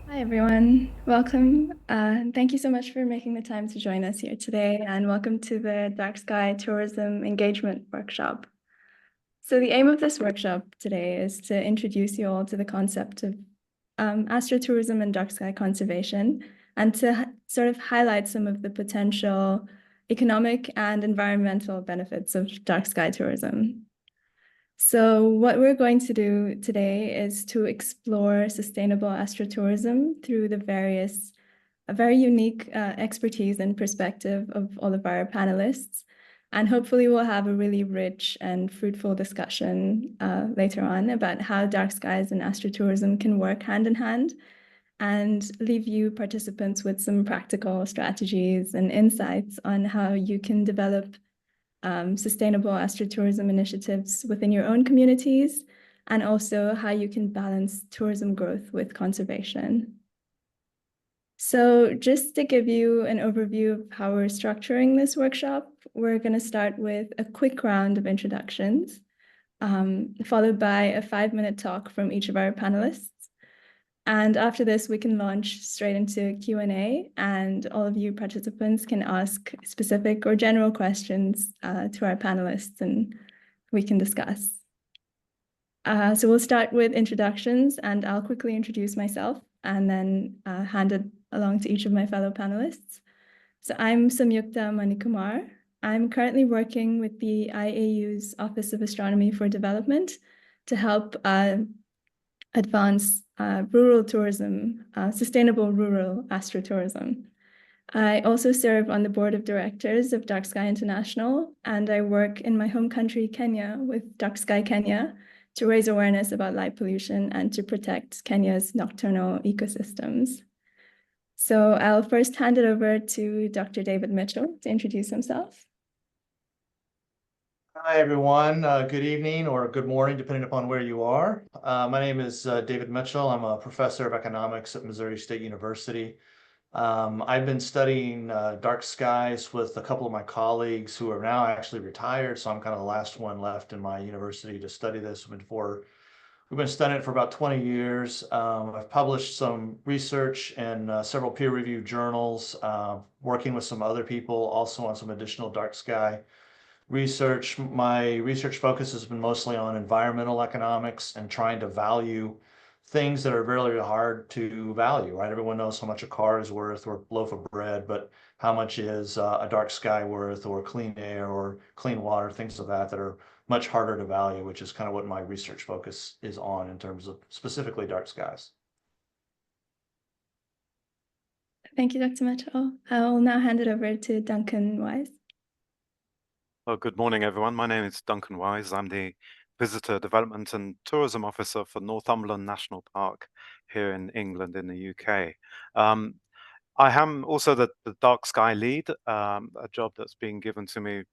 Hi, everyone. Welcome. Thank you so much for making the time to join us here today, and welcome to the Dark Sky Tourism Engagement Workshop. So the aim of this workshop today is to introduce you all to the concept of astrotourism and dark sky conservation, and to sort of highlight some of the potential economic and environmental benefits of dark sky tourism. So what we're going to do today is to explore sustainable astrotourism through a very unique expertise and perspective of all of our panelists. And hopefully we'll have a really rich and fruitful discussion later on about how dark skies and astrotourism can work hand in hand, and leave you participants with some practical strategies and insights on how you can develop sustainable astrotourism initiatives within your own communities, and also how you can balance tourism growth with conservation. So just to give you an overview of how we're structuring this workshop, we're going to start with a quick round of introductions, followed by a 5-minute talk from each of our panelists. And after this, we can launch straight into Q&A, and all of you participants can ask specific or general questions to our panelists, and we can discuss. So we'll start with introductions, and I'll quickly introduce myself and then hand it along to each of my fellow panelists. So I'm Samyukta Manikumar. I'm currently working with the IAU's Office of Astronomy for Development to help advance rural tourism, sustainable rural astrotourism. I also serve on the board of directors of Dark Sky International, and I work in my home country, Kenya, with Dark Sky Kenya to raise awareness about light pollution and to protect Kenya's nocturnal ecosystems. So I'll first hand it over to Dr. David Mitchell to introduce himself. Hi, everyone. Good evening or good morning, depending upon where you are. My name is David Mitchell. I'm a professor of economics at Missouri State University. I've been studying dark skies with a couple of my colleagues who are now actually retired, so I'm kind of the last one left in my university to study this. We've been studying it for about 20 years. I've published some research in several peer-reviewed journals, working with some other people also on some additional dark sky research. My research focus has been mostly on environmental economics and trying to value things that are really hard to value, right? Everyone knows how much a car is worth or a loaf of bread, but how much is a dark sky worth, or clean air or clean water, things of that are much harder to value, which is kind of what my research focus is on in terms of specifically dark skies. Thank you, Dr. Mitchell. I'll now hand it over to Duncan Wise. Well, good morning, everyone. My name is Duncan Wise. I'm the Visitor Development and Tourism Officer for Northumberland National Park here in England, in the UK. I am also the Dark Sky Lead, a job that's been given to me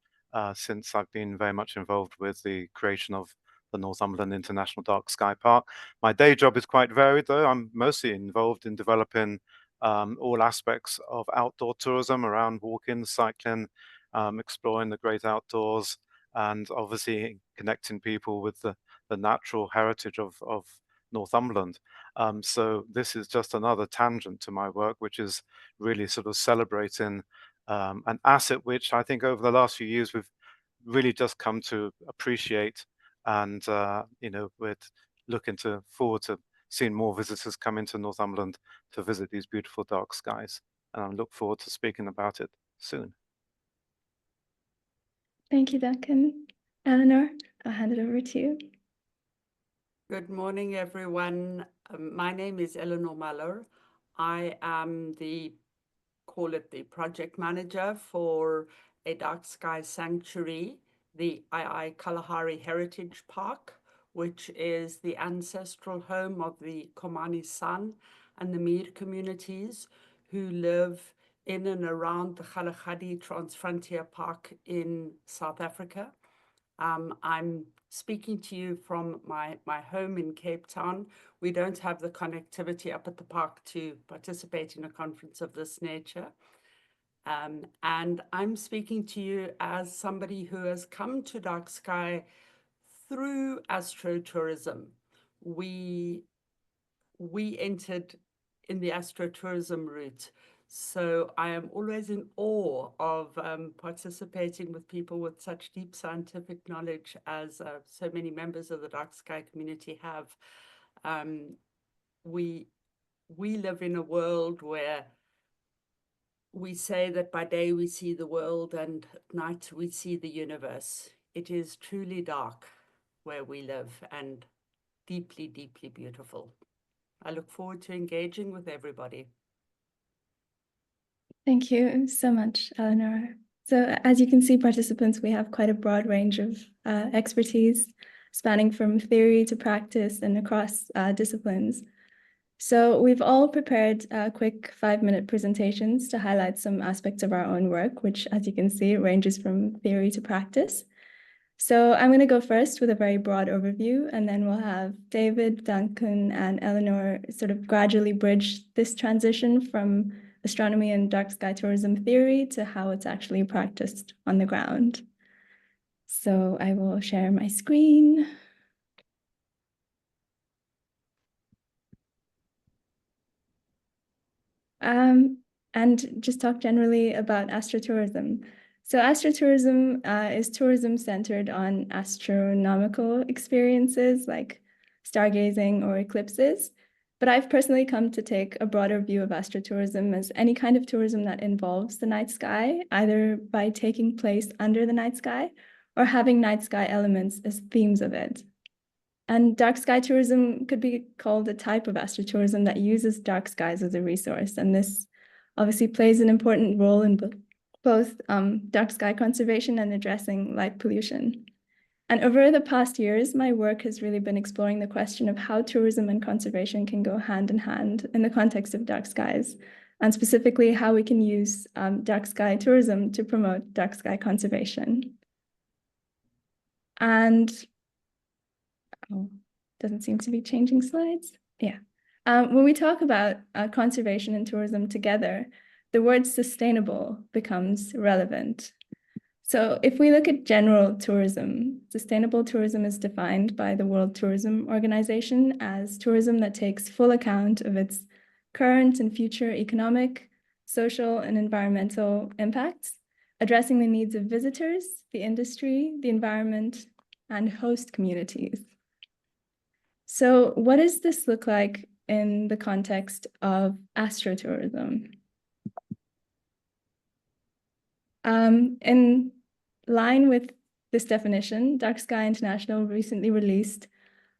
since I've been very much involved with the creation of the Northumberland International Dark Sky Park. My day job is quite varied, though. I'm mostly involved in developing all aspects of outdoor tourism around walking, cycling, exploring the great outdoors, and obviously connecting people with the natural heritage of Northumberland. So this is just another tangent to my work, which is really sort of celebrating an asset which I think over the last few years we've really just come to appreciate, and we're looking forward to seeing more visitors come into Northumberland to visit these beautiful dark skies, and I look forward to speaking about it soon. Thank you, Duncan. Eleanor, I'll hand it over to you. Good morning, everyone. My name is Eleanor Muller. I am call it the project manager for a dark sky sanctuary, the II Kalahari Heritage Park, which is the ancestral home of the Komani San and the Mir communities who live in and around the Kgalagadi Transfrontier Park in South Africa. I'm speaking to you from my home in Cape Town. We don't have the connectivity up at the park to participate in a conference of this nature. And I'm speaking to you as somebody who has come to dark sky through astrotourism. We entered in the astrotourism route. So I am always in awe of participating with people with such deep scientific knowledge as so many members of the dark sky community have. We live in a world where we say that by day we see the world and at night we see the universe. It is truly dark where we live and deeply, deeply beautiful. I look forward to engaging with everybody. Thank you so much, Eleanor. So as you can see, participants, we have quite a broad range of expertise spanning from theory to practice and across disciplines. So we've all prepared quick 5-minute presentations to highlight some aspects of our own work, which, as you can see, ranges from theory to practice. So I'm going to go first with a very broad overview, and then we'll have David, Duncan, and Eleanor sort of gradually bridge this transition from astronomy and dark sky tourism theory to how it's actually practiced on the ground. So I will share my screen. And just talk generally about astrotourism. So astrotourism is tourism centered on astronomical experiences like stargazing or eclipses. But I've personally come to take a broader view of astrotourism as any kind of tourism that involves the night sky, either by taking place under the night sky or having night sky elements as themes of it. And dark sky tourism could be called a type of astrotourism that uses dark skies as a resource. And this obviously plays an important role in both dark sky conservation and addressing light pollution. And over the past years, my work has really been exploring the question of how tourism and conservation can go hand in hand in the context of dark skies, and specifically how we can use dark sky tourism to promote dark sky conservation. And doesn't seem to be changing slides. Yeah. When we talk about conservation and tourism together, the word sustainable becomes relevant. So if we look at general tourism, sustainable tourism is defined by the World Tourism Organization as tourism that takes full account of its current and future economic, social, and environmental impacts, addressing the needs of visitors, the industry, the environment, and host communities. So what does this look like in the context of astrotourism? In line with this definition, Dark Sky International recently released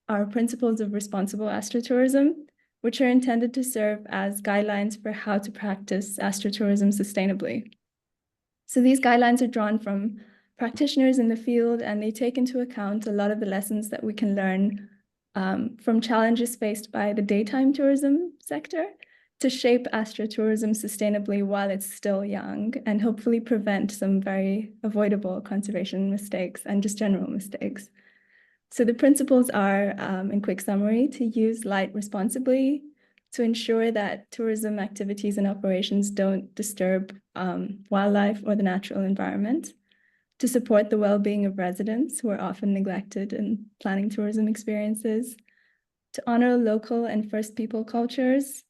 our Principles of Responsible Astrotourism, which are intended to serve as guidelines for how to practice astrotourism sustainably. So these guidelines are drawn from practitioners in the field, and they take into account a lot of the lessons that we can learn from challenges faced by the daytime tourism sector to shape astrotourism sustainably while it's still young and hopefully prevent some very avoidable conservation mistakes and just general mistakes. So the principles are, in quick summary, to use light responsibly, to ensure that tourism activities and operations don't disturb wildlife or the natural environment, to support the well-being of residents who are often neglected in planning tourism experiences, to honor local and First People cultures,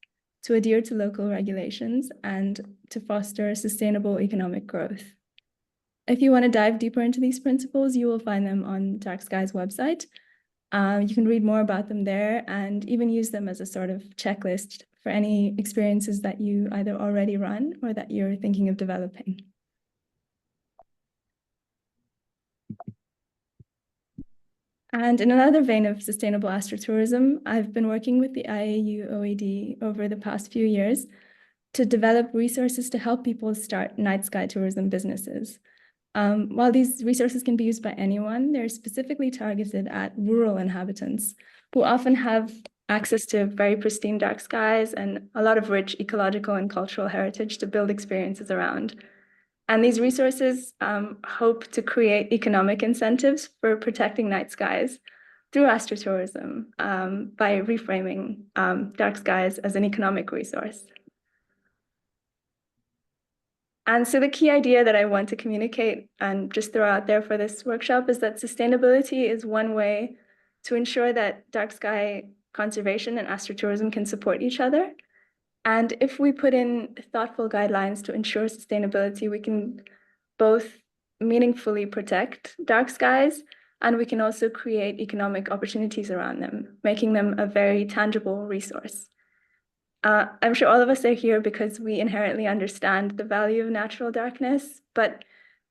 to adhere to local regulations, and to foster sustainable economic growth. If you want to dive deeper into these principles, you will find them on Dark Sky's website. You can read more about them there and even use them as a sort of checklist for any experiences that you either already run or that you're thinking of developing. And in another vein of sustainable astrotourism, I've been working with the IAU OED over the past few years to develop resources to help people start night sky tourism businesses. While these resources can be used by anyone, they're specifically targeted at rural inhabitants who often have access to very pristine dark skies and a lot of rich ecological and cultural heritage to build experiences around. And these resources hope to create economic incentives for protecting night skies through astrotourism by reframing dark skies as an economic resource. And so the key idea that I want to communicate and just throw out there for this workshop is that sustainability is one way to ensure that dark sky conservation and astrotourism can support each other. And if we put in thoughtful guidelines to ensure sustainability, we can both meaningfully protect dark skies, and we can also create economic opportunities around them, making them a very tangible resource. I'm sure all of us are here because we inherently understand the value of natural darkness, but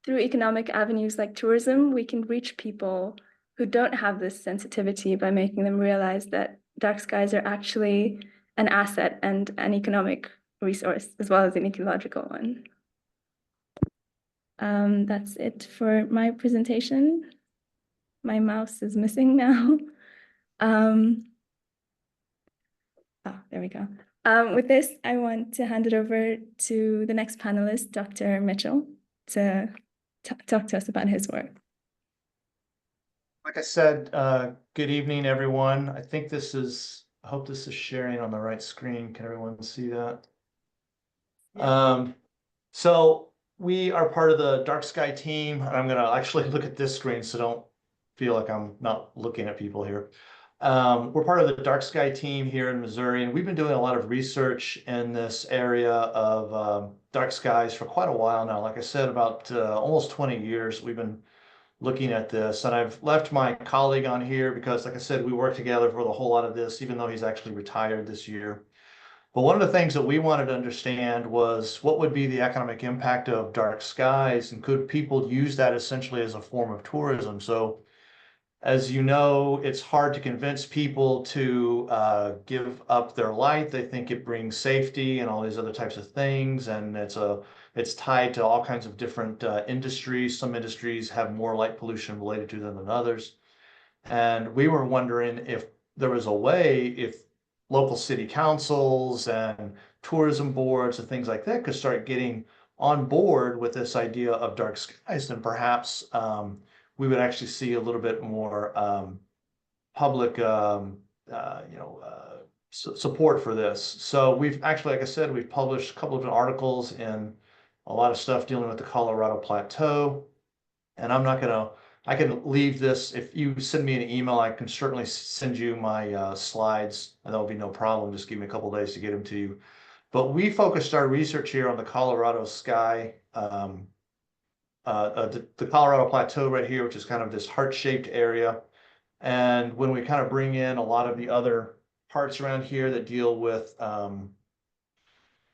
through economic avenues like tourism, we can reach people who don't have this sensitivity by making them realize that dark skies are actually an asset and an economic resource, as well as an ecological one. That's it for my presentation. My mouse is missing now. There we go. With this, I want to hand it over to the next panelist, Dr. Mitchell, to talk to us about his work. Like I said, good evening, everyone. I think I hope this is sharing on the right screen. Can everyone see that? Yeah. So we are part of the dark sky team, and I'm gonna actually look at this screen, so don't feel like I'm not looking at people here. We're part of the dark sky team here in Missouri, and we've been doing a lot of research in this area of dark skies for quite a while now. Like I said, about almost 20 years we've been looking at this, and I've left my colleague on here because, like I said, we work together for the whole lot of this, even though he's actually retired this year. But one of the things that we wanted to understand was what would be the economic impact of dark skies, and could people use that essentially as a form of tourism? So, as you know, it's hard to convince people to give up their light. They think it brings safety and all these other types of things, and it's tied to all kinds of different industries. Some industries have more light pollution related to them than others. And we were wondering if there was a way, if local city councils and tourism boards and things like that could start getting on board with this idea of dark skies, then perhaps we would actually see a little bit more public, support for this. So we've actually, like I said, we've published a couple of articles in a lot of stuff dealing with the Colorado Plateau. And I can leave this, if you send me an email, I can certainly send you my slides, and that'll be no problem. Just give me a couple days to get them to you. But we focused our research here on the Colorado sky, the Colorado Plateau right here, which is kind of this heart-shaped area. And when we kind of bring in a lot of the other parts around here that deal with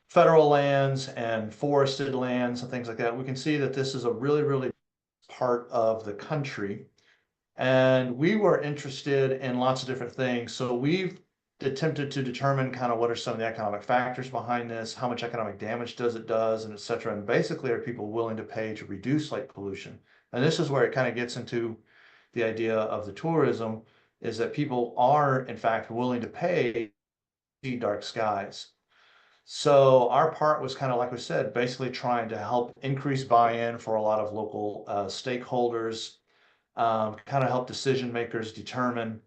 federal lands and forested lands and things like that, we can see that this is a really, really part of the country. And we were interested in lots of different things. So we've attempted to determine kind of what are some of the economic factors behind this, how much economic damage it does, and et cetera. And basically, are people willing to pay to reduce light pollution? And this is where it kind of gets into the idea of the tourism, is that people are in fact willing to pay to see dark skies. So our part was kind of, like we said, basically trying to help increase buy-in for a lot of local stakeholders, kind of help decision makers determine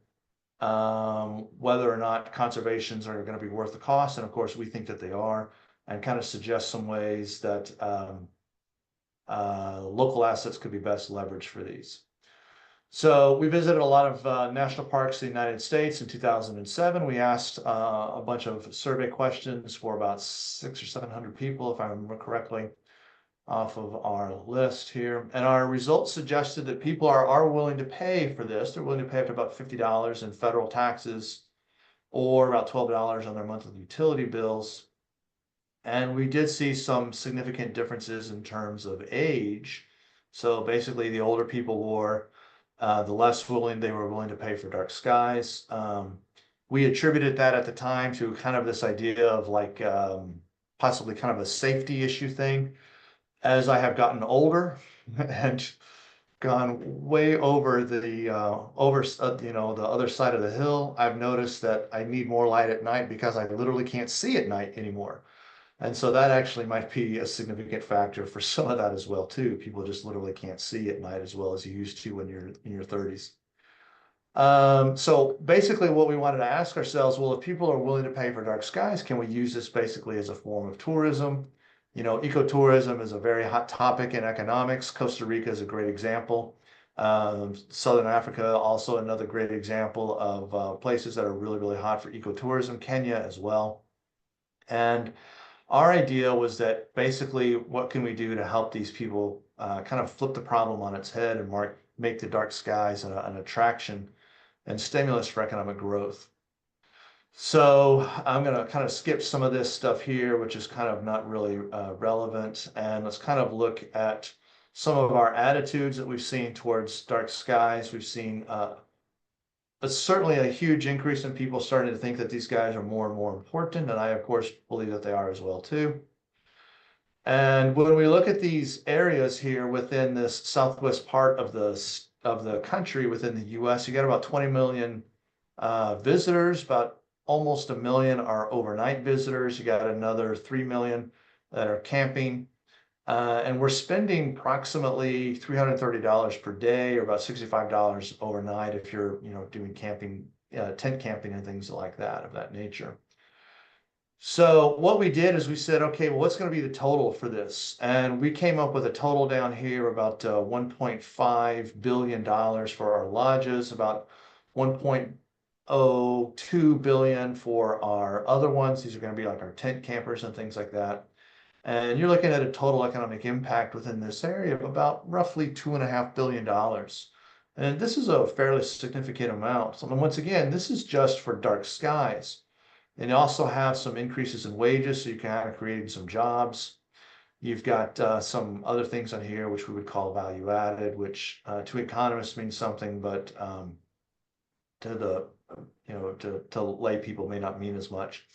whether or not conservations are going to be worth the cost. And of course, we think that they are, and kind of suggest some ways that local assets could be best leveraged for these. So we visited a lot of national parks in the United States in 2007. We asked a bunch of survey questions for about 600 or 700 people, if I remember correctly, off of our list here. And our results suggested that people are willing to pay for this. They're willing to pay up to about $50 in federal taxes, or about $12 on their monthly utility bills. And we did see some significant differences in terms of age. So basically, the older people were, the less willing they were willing to pay for dark skies. We attributed that at the time to kind of this idea of like possibly kind of a safety issue thing. As I have gotten older and gone way over the the other side of the hill, I've noticed that I need more light at night because I literally can't see at night anymore. And so that actually might be a significant factor for some of that as well too. People just literally can't see at night as well as you used to when you're in your 30s. So basically what we wanted to ask ourselves, well, if people are willing to pay for dark skies, can we use this basically as a form of tourism? You know, ecotourism is a very hot topic in economics. Costa Rica is a great example. Southern Africa, also another great example of places that are really, really hot for ecotourism. Kenya as well. And our idea was that basically, what can we do to help these people kind of flip the problem on its head and make the dark skies an attraction and stimulus for economic growth. So I'm going to kind of skip some of this stuff here, which is kind of not really relevant. And let's kind of look at some of our attitudes that we've seen towards dark skies. We've seen certainly a huge increase in people starting to think that these guys are more and more important. And I, of course, believe that they are as well, too. And when we look at these areas here within this southwest part of the country within the US, you got about 20 million visitors, about almost a million are overnight visitors. You got another 3 million that are camping. And we're spending approximately $330 per day, or about $65 overnight if you're, doing camping, tent camping and things like that of that nature. So what we did is we said, okay, well, what's going to be the total for this? And we came up with a total down here about $1.5 billion for our lodges, about 1.02 billion for our other ones. These are going to be like our tent campers and things like that. And you're looking at a total economic impact within this area of about roughly $2.5 billion. And this is a fairly significant amount. So once again, this is just for dark skies. And you also have some increases in wages, so you kind of creating some jobs. You've got some other things on here, which we would call value added, which to economists means something, but to the, to lay people may not mean as much.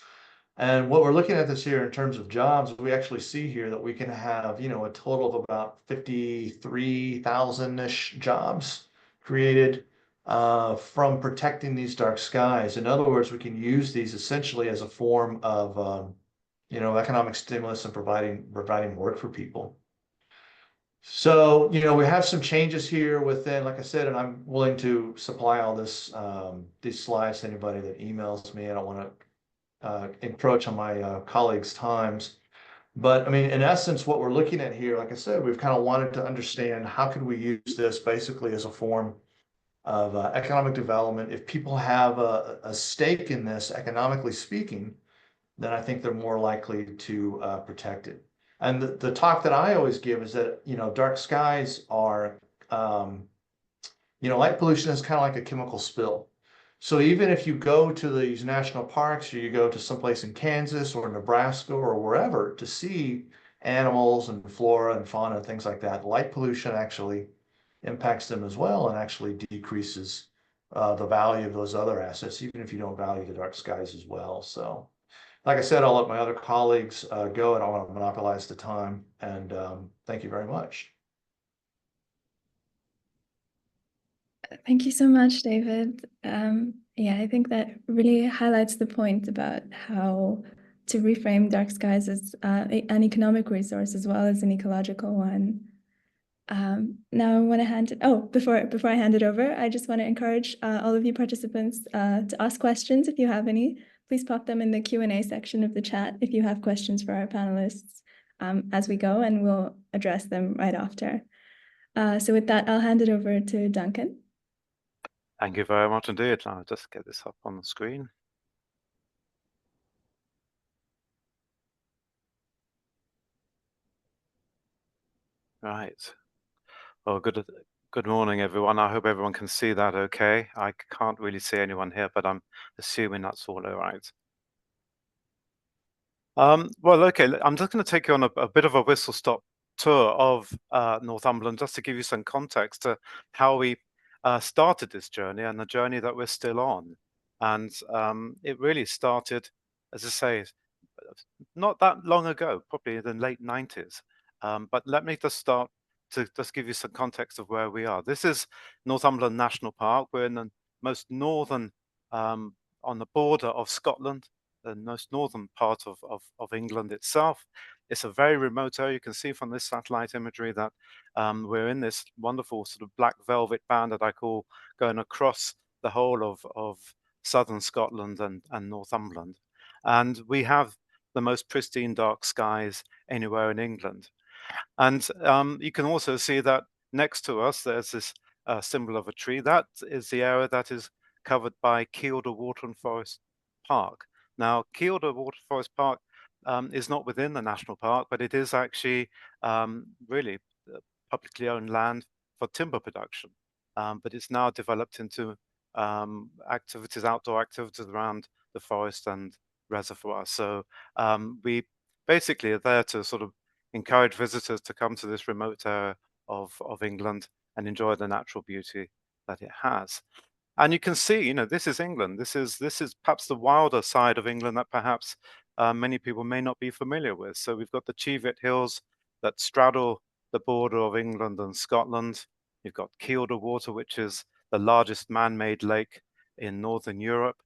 And what we're looking at this here in terms of jobs, we actually see here that we can have, a total of about 53,000-ish jobs created from protecting these dark skies. In other words, we can use these essentially as a form of, economic stimulus and providing work for people. So, we have some changes here within, like I said, and I'm willing to supply all this, these slides to anybody that emails me. I don't want to encroach on my colleagues' times. But I mean, in essence, what we're looking at here, like I said, we've kind of wanted to understand how could we use this basically as a form of economic development. If people have a stake in this, economically speaking, then I think they're more likely to protect it. And the talk that I always give is that, dark skies are, light pollution is kind of like a chemical spill. So even if you go to these national parks, or you go to someplace in Kansas or Nebraska or wherever to see animals and flora and fauna and things like that, light pollution actually impacts them as well and actually decreases the value of those other assets, even if you don't value the dark skies as well. So, like I said, I'll let my other colleagues go. I don't want to monopolize the time. And thank you very much. Thank you so much, David. Yeah, I think that really highlights the point about how to reframe dark skies as an economic resource as well as an ecological one. Now I want to before I hand it over, I just want to encourage all of you participants to ask questions if you have any. Please pop them in the Q&A section of the chat if you have questions for our panelists as we go, and we'll address them right after. So with that, I'll hand it over to Duncan. Thank you very much indeed. I'll just get this up on the screen. Right. Well, good morning, everyone. I hope everyone can see that okay. I can't really see anyone here, but I'm assuming that's all right. Well, okay, I'm just going to take you on a bit of a whistle-stop tour of Northumberland, just to give you some context to how we started this journey and the journey that we're still on. And it really started, as I say, not that long ago, probably in the late 90s. But let me just start to just give you some context of where we are. This is Northumberland National Park. We're in the most northern, on the border of Scotland, the most northern part of England itself. It's a very remote area. You can see from this satellite imagery that we're in this wonderful sort of black velvet band that I call going across the whole of southern Scotland and Northumberland. And we have the most pristine dark skies anywhere in England. And you can also see that next to us, there's this symbol of a tree. That is the area that is covered by Kielder Water and Forest Park. Now, Kielder Water Forest Park is not within the national park, but it is actually really publicly owned land for timber production. But it's now developed into activities, outdoor activities around the forest and reservoir. So we basically are there to sort of encourage visitors to come to this remote area of England and enjoy the natural beauty that it has. And you can see, you know, this is England. This is perhaps the wilder side of England that perhaps many people may not be familiar with. So we've got the Cheviot Hills that straddle the border of England and Scotland. You've got Kielder Water, which is the largest man-made lake in Northern Europe.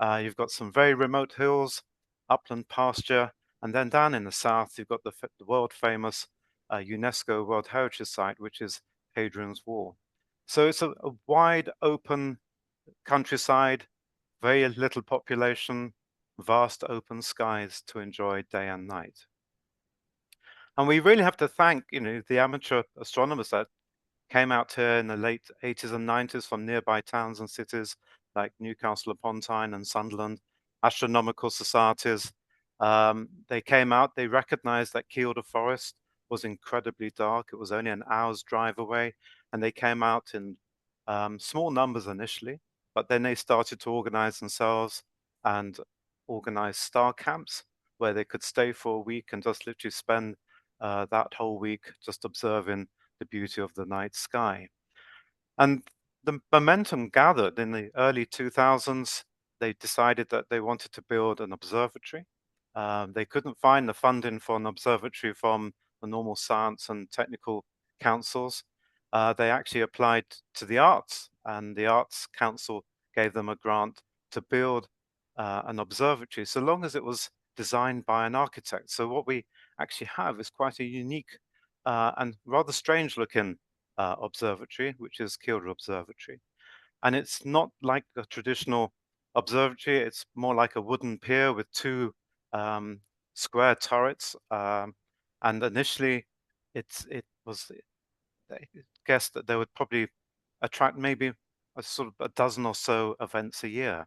You've got some very remote hills, upland pasture, and then down in the south, you've got the world-famous UNESCO World Heritage Site, which is Hadrian's Wall. So it's a wide open countryside, very little population, vast open skies to enjoy day and night. And we really have to thank, you know, the amateur astronomers that came out here in the late 80s and 90s from nearby towns and cities like Newcastle upon Tyne and Sunderland, astronomical societies. They came out, they recognized that Kielder Forest was incredibly dark. It was only an hour's drive away, and they came out in small numbers initially, but then they started to organize themselves and organize star camps where they could stay for a week and just literally spend that whole week just observing the beauty of the night sky. And the momentum gathered in the early 2000s. They decided that they wanted to build an observatory. They couldn't find the funding for an observatory from the normal science and technical councils. They actually applied to the arts, and the Arts Council gave them a grant to build an observatory, so long as it was designed by an architect. So what we actually have is quite a unique and rather strange looking observatory, which is Kielder Observatory. And it's not like a traditional observatory, it's more like a wooden pier with two square turrets. And initially, it was they guessed that they would probably attract maybe a sort of a dozen or so events a year.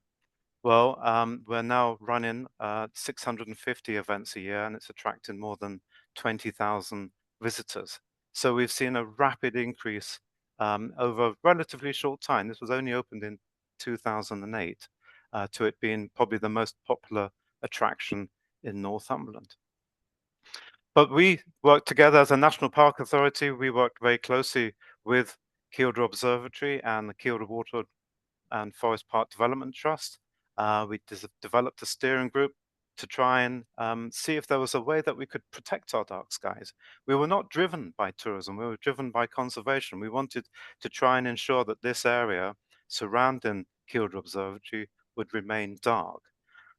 Well, we're now running 650 events a year, and it's attracting more than 20,000 visitors. So we've seen a rapid increase over a relatively short time. This was only opened in 2008, to it being probably the most popular attraction in Northumberland. But we worked together as a National Park Authority. We worked very closely with Kielder Observatory and the Kielder Water and Forest Park Development Trust. We developed a steering group to try and see if there was a way that we could protect our dark skies. We were not driven by tourism, we were driven by conservation. We wanted to try and ensure that this area surrounding Kielder Observatory would remain dark.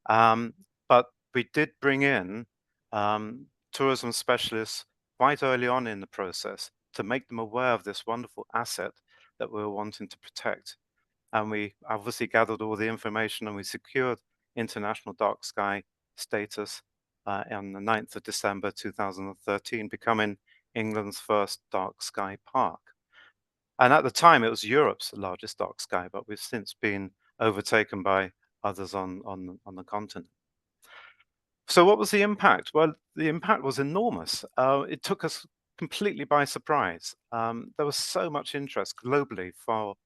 But we did bring in tourism specialists quite early on in the process to make them aware of this wonderful asset that we were wanting to protect. And we obviously gathered all the information, and we secured international dark sky status on the 9th of December 2013, becoming England's first dark sky park. And at the time, it was Europe's largest dark sky, but we've since been overtaken by others on the continent. So what was the impact? Well, the impact was enormous. It took us completely by surprise. There was so much interest globally for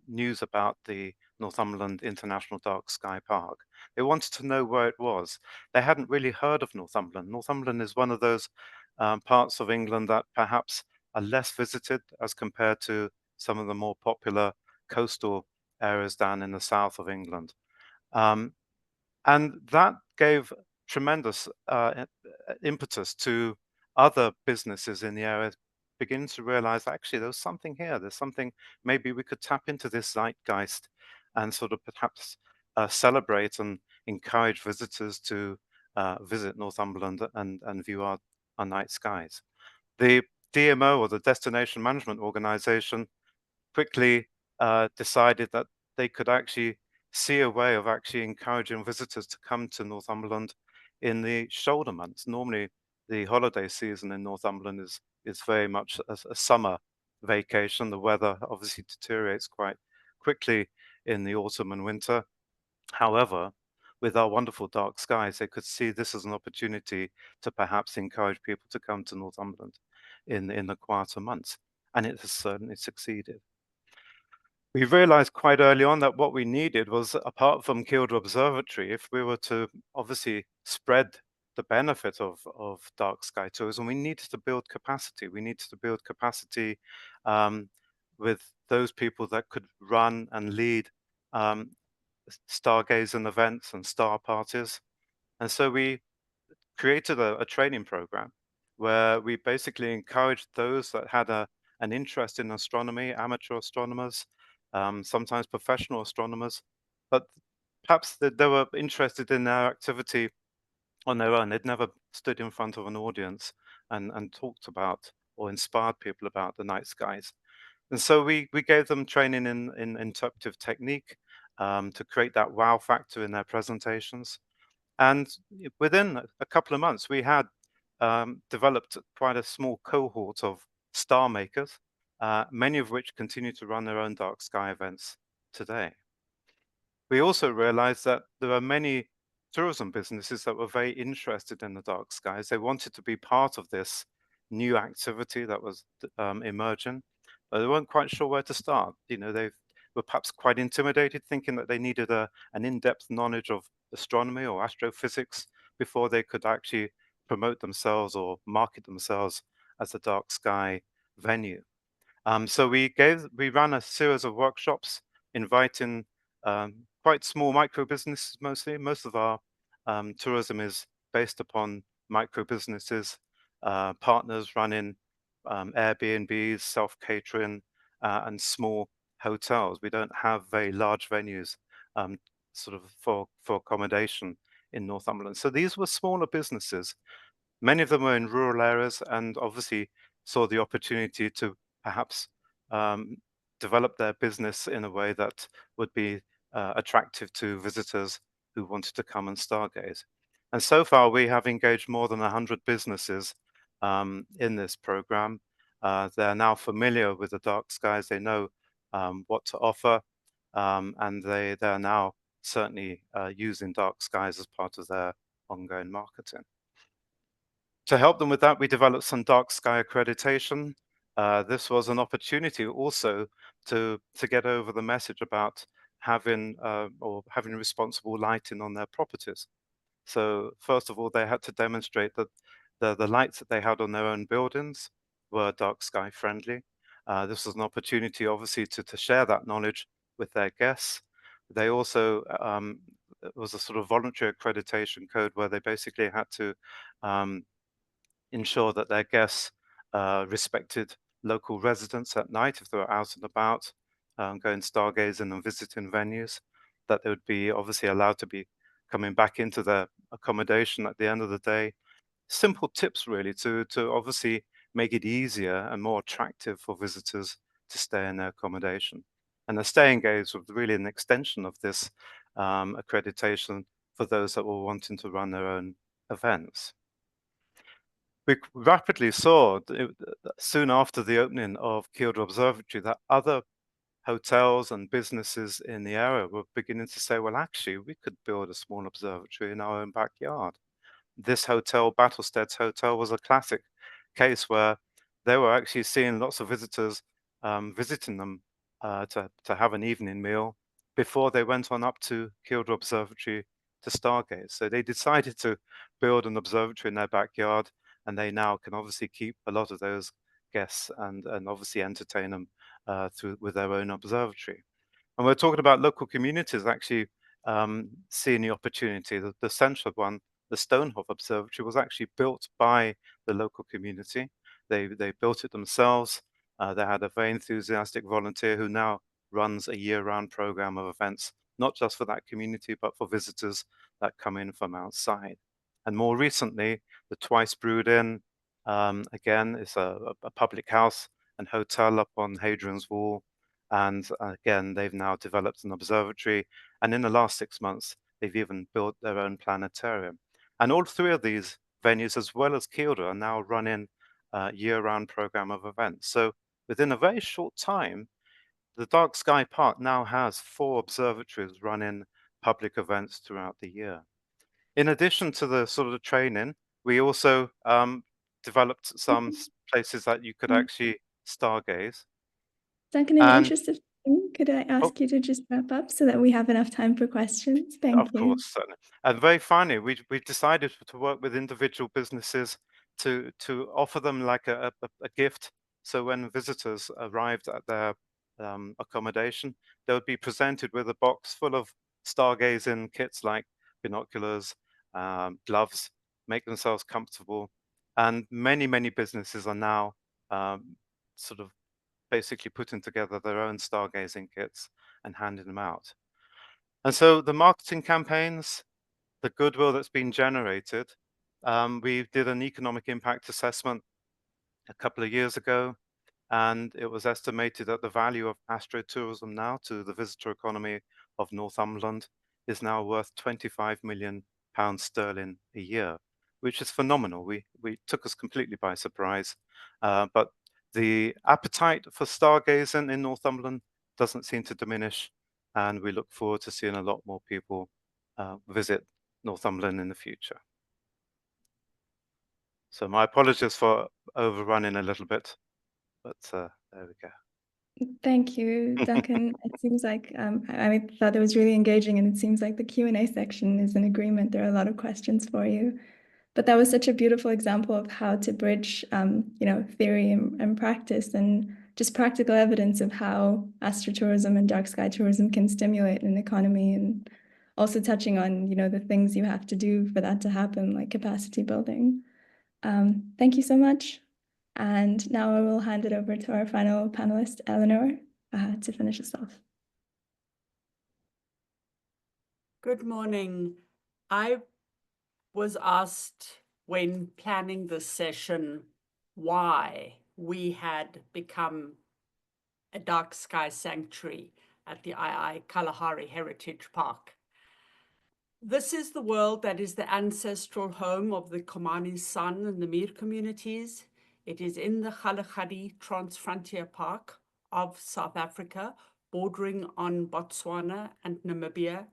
news about the Northumberland International Dark Sky Park. They wanted to know where it was. They hadn't really heard of Northumberland. Northumberland is one of those parts of England that perhaps are less visited as compared to some of the more popular coastal areas down in the south of England. And that gave tremendous impetus to other businesses in the area beginning to realize actually there's something here, there's something, maybe we could tap into this zeitgeist and sort of perhaps celebrate and encourage visitors to visit Northumberland and view our night skies. The DMO, or the Destination Management Organization, quickly decided that they could actually see a way of actually encouraging visitors to come to Northumberland in the shoulder months. Normally, the holiday season in Northumberland is very much a summer vacation. The weather obviously deteriorates quite quickly in the autumn and winter. However, with our wonderful dark skies, they could see this as an opportunity to perhaps encourage people to come to Northumberland in the quieter months. And it has certainly succeeded. We realized quite early on that what we needed was, apart from Kielder Observatory, if we were to obviously spread the benefit of dark sky tourism, we needed to build capacity. We needed to build capacity with those people that could run and lead stargazing events and star parties. And so we created a training program where we basically encouraged those that had an interest in astronomy, amateur astronomers, sometimes professional astronomers, but perhaps they were interested in their activity on their own. They'd never stood in front of an audience and talked about or inspired people about the night skies. And so we gave them training in interpretive technique to create that wow factor in their presentations. And within a couple of months, we had developed quite a small cohort of star makers, many of which continue to run their own dark sky events today. We also realized that there are many tourism businesses that were very interested in the dark skies. They wanted to be part of this new activity that was emerging, but they weren't quite sure where to start. You know, they were perhaps quite intimidated, thinking that they needed an in-depth knowledge of astronomy or astrophysics before they could actually promote themselves or market themselves as a dark sky venue. So we ran a series of workshops inviting quite small micro businesses mostly. Most of our tourism is based upon micro businesses, partners running Airbnbs, self-catering, and small hotels. We don't have very large venues sort of for accommodation in Northumberland. So these were smaller businesses. Many of them were in rural areas and obviously saw the opportunity to perhaps um, develop their business in a way that would be attractive to visitors who wanted to come and stargaze. And so far, we have engaged more than 100 businesses in this program. They're now familiar with the dark skies. They know what to offer, and they're now certainly using dark skies as part of their ongoing marketing. To help them with that, we developed some dark sky accreditation. This was an opportunity also to get over the message about having responsible lighting on their properties. So first of all, they had to demonstrate that the lights that they had on their own buildings were dark sky friendly. This was an opportunity, obviously, to share that knowledge with their guests. They also it was a sort of voluntary accreditation code where they basically had to ensure that their guests respected local residents at night if they were out and about, going stargazing and visiting venues, that they would be obviously allowed to be coming back into their accommodation at the end of the day. Simple tips really to obviously make it easier and more attractive for visitors to stay in their accommodation. And the stay engaged was really an extension of this accreditation for those that were wanting to run their own events. We rapidly saw soon after the opening of Kielder Observatory that other hotels and businesses in the area were beginning to say, well, actually, we could build a small observatory in our own backyard. This hotel, Battlestead's Hotel, was a classic case where they were actually seeing lots of visitors visiting them to have an evening meal before they went on up to Kielder Observatory to stargaze. So they decided to build an observatory in their backyard, and they now can obviously keep a lot of those guests and obviously entertain them with their own observatory. And we're talking about local communities actually seeing the opportunity. The central one, the Stonehof Observatory, was actually built by the local community. They built it themselves. They had a very enthusiastic volunteer who now runs a year-round program of events, not just for that community, but for visitors that come in from outside. And more recently, the Twice Brewed Inn, again, is a public house and hotel up on Hadrian's Wall. And again, they've now developed an observatory. And in the last 6 months, they've even built their own planetarium. And all three of these venues, as well as Kielder, are now running a year-round program of events. So within a very short time, the Dark Sky Park now has 4 observatories running public events throughout the year. In addition to the sort of training, we also developed some places that you could Mm. actually stargaze. Duncan, in the And interest of time, could I oh, ask you to just wrap up so that we have enough time for questions? Thank of you. course, certainly. And very finally, we decided to work with individual businesses to offer them like a gift. So when visitors arrived at their accommodation, they would be presented with a box full of stargazing kits like binoculars, gloves, make themselves comfortable. And many businesses are now sort of basically putting together their own stargazing kits and handing them out. And so the marketing campaigns, the goodwill that's been generated, we did an economic impact assessment a couple of years ago, and it was estimated that the value of astrotourism now to the visitor economy of Northumberland is now worth 25 million pounds sterling a year, which is phenomenal. We took us completely by surprise, but the appetite for stargazing in Northumberland doesn't seem to diminish, and we look forward to seeing a lot more people visit Northumberland in the future. So my apologies for overrunning a little bit, but there we go. Thank you, Duncan. It seems like I thought it was really engaging, and it seems like the Q&A section is in agreement. There are a lot of questions for you. But that was such a beautiful example of how to bridge, theory and practice, and just practical evidence of how astrotourism and dark sky tourism can stimulate an economy, and also touching on, the things you have to do for that to happen, like capacity building. Thank you so much. And now I will hand it over to our final panelist, Eleanor, to finish us off. Good morning. I was asked when planning this session why we had become a dark sky sanctuary at the II Kalahari Heritage Park. This is the world that is the ancestral home of the Komani San and the Mir communities. It is in the Kalahari Transfrontier Park of South Africa, bordering on Botswana and Namibia.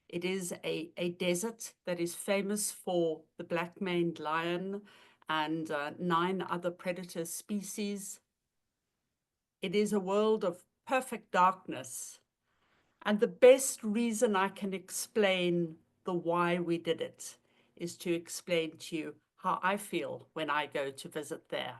It is a desert that is famous for the black-maned lion and 9 other predator species. It is a world of perfect darkness. And the best reason I can explain the why we did it is to explain to you how I feel when I go to visit there.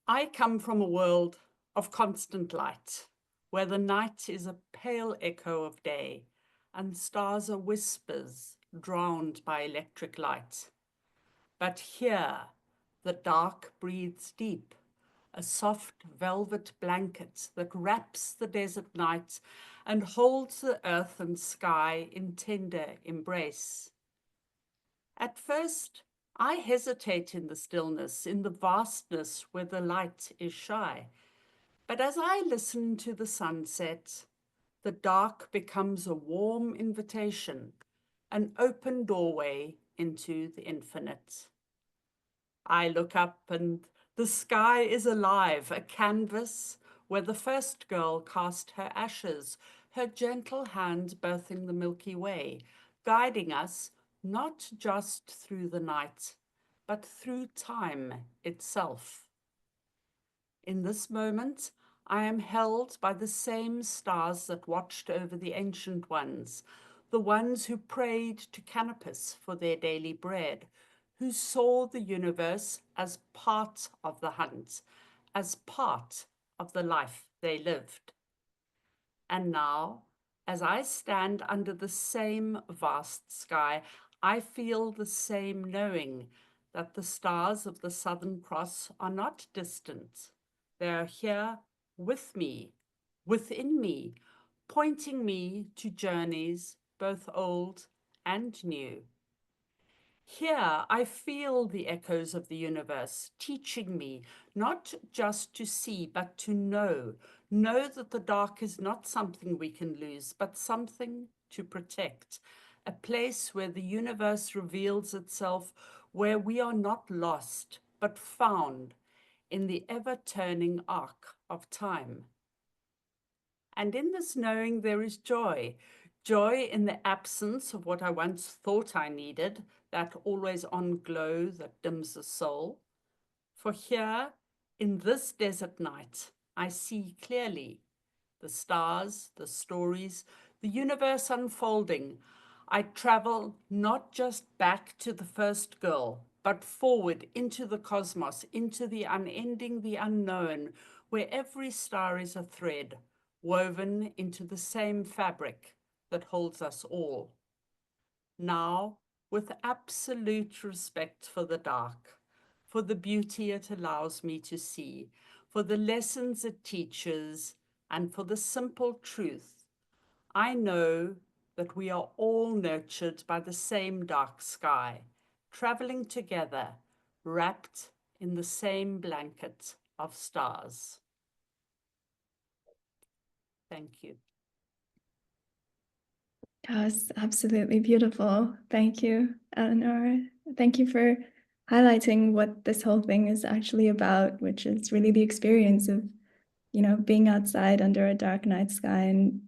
I come from a world of constant light, where the night is a pale echo of day and stars are whispers drowned by electric light. But here, the dark breathes deep, a soft velvet blanket that wraps the desert night and holds the earth and sky in tender embrace. At first, I hesitate in the stillness, in the vastness where the light is shy. But as I listen to the sunset, the dark becomes a warm invitation, an open doorway into the infinite. I look up and the sky is alive, a canvas where the first girl cast her ashes, her gentle hand birthing the Milky Way, guiding us not just through the night, but through time itself. In this moment, I am held by the same stars that watched over the ancient ones, the ones who prayed to Canopus for their daily bread, who saw the universe as part of the hunt, as part of the life they lived. And now, as I stand under the same vast sky, I feel the same knowing that the stars of the Southern Cross are not distant. They are here with me, within me, pointing me to journeys both old and new. Here I feel the echoes of the universe teaching me not just to see, but to know. Know that the dark is not something we can lose, but something to protect. A place where the universe reveals itself, where we are not lost, but found in the ever-turning arc of time. And in this knowing, there is joy. Joy in the absence of what I once thought I needed, that always on glow that dims the soul. For here, in this desert night, I see clearly the stars, the stories, the universe unfolding. I travel not just back to the first girl, but forward into the cosmos, into the unending, the unknown, where every star is a thread woven into the same fabric that holds us all. Now, with absolute respect for the dark, for the beauty it allows me to see, for the lessons it teaches, and for the simple truth, I know that we are all nurtured by the same dark sky, traveling together, wrapped in the same blanket of stars. Thank you. That was absolutely beautiful. Thank you, Eleanor. Thank you for highlighting what this whole thing is actually about, which is really the experience of, being outside under a dark night sky and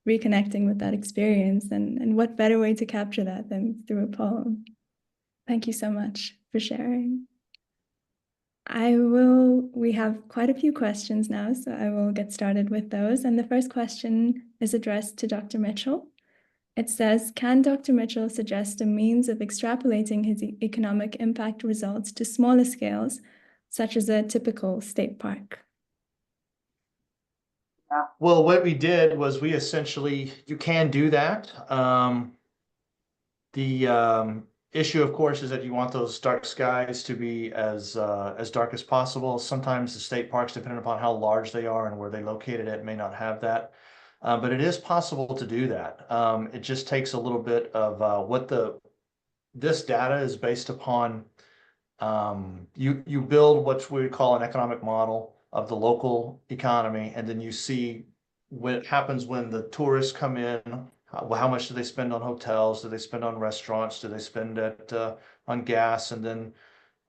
reconnecting with that experience. And what better way to capture that than through a poem? Thank you so much for sharing. We have quite a few questions now, so I will get started with those. And the first question is addressed to Dr. Mitchell. It says, can Dr. Mitchell suggest a means of extrapolating his economic impact results to smaller scales, such as a typical state park? Well, what we did was we essentially, you can do that. The issue, of course, is that you want those dark skies to be as dark as possible. Sometimes the state parks, depending upon how large they are and where they located it, may not have that. But it is possible to do that. It just takes a little bit of this data is based upon. You build what we call an economic model of the local economy, and then you see what happens when the tourists come in. How much do they spend on hotels? Do they spend on restaurants? Do they spend on gas? And then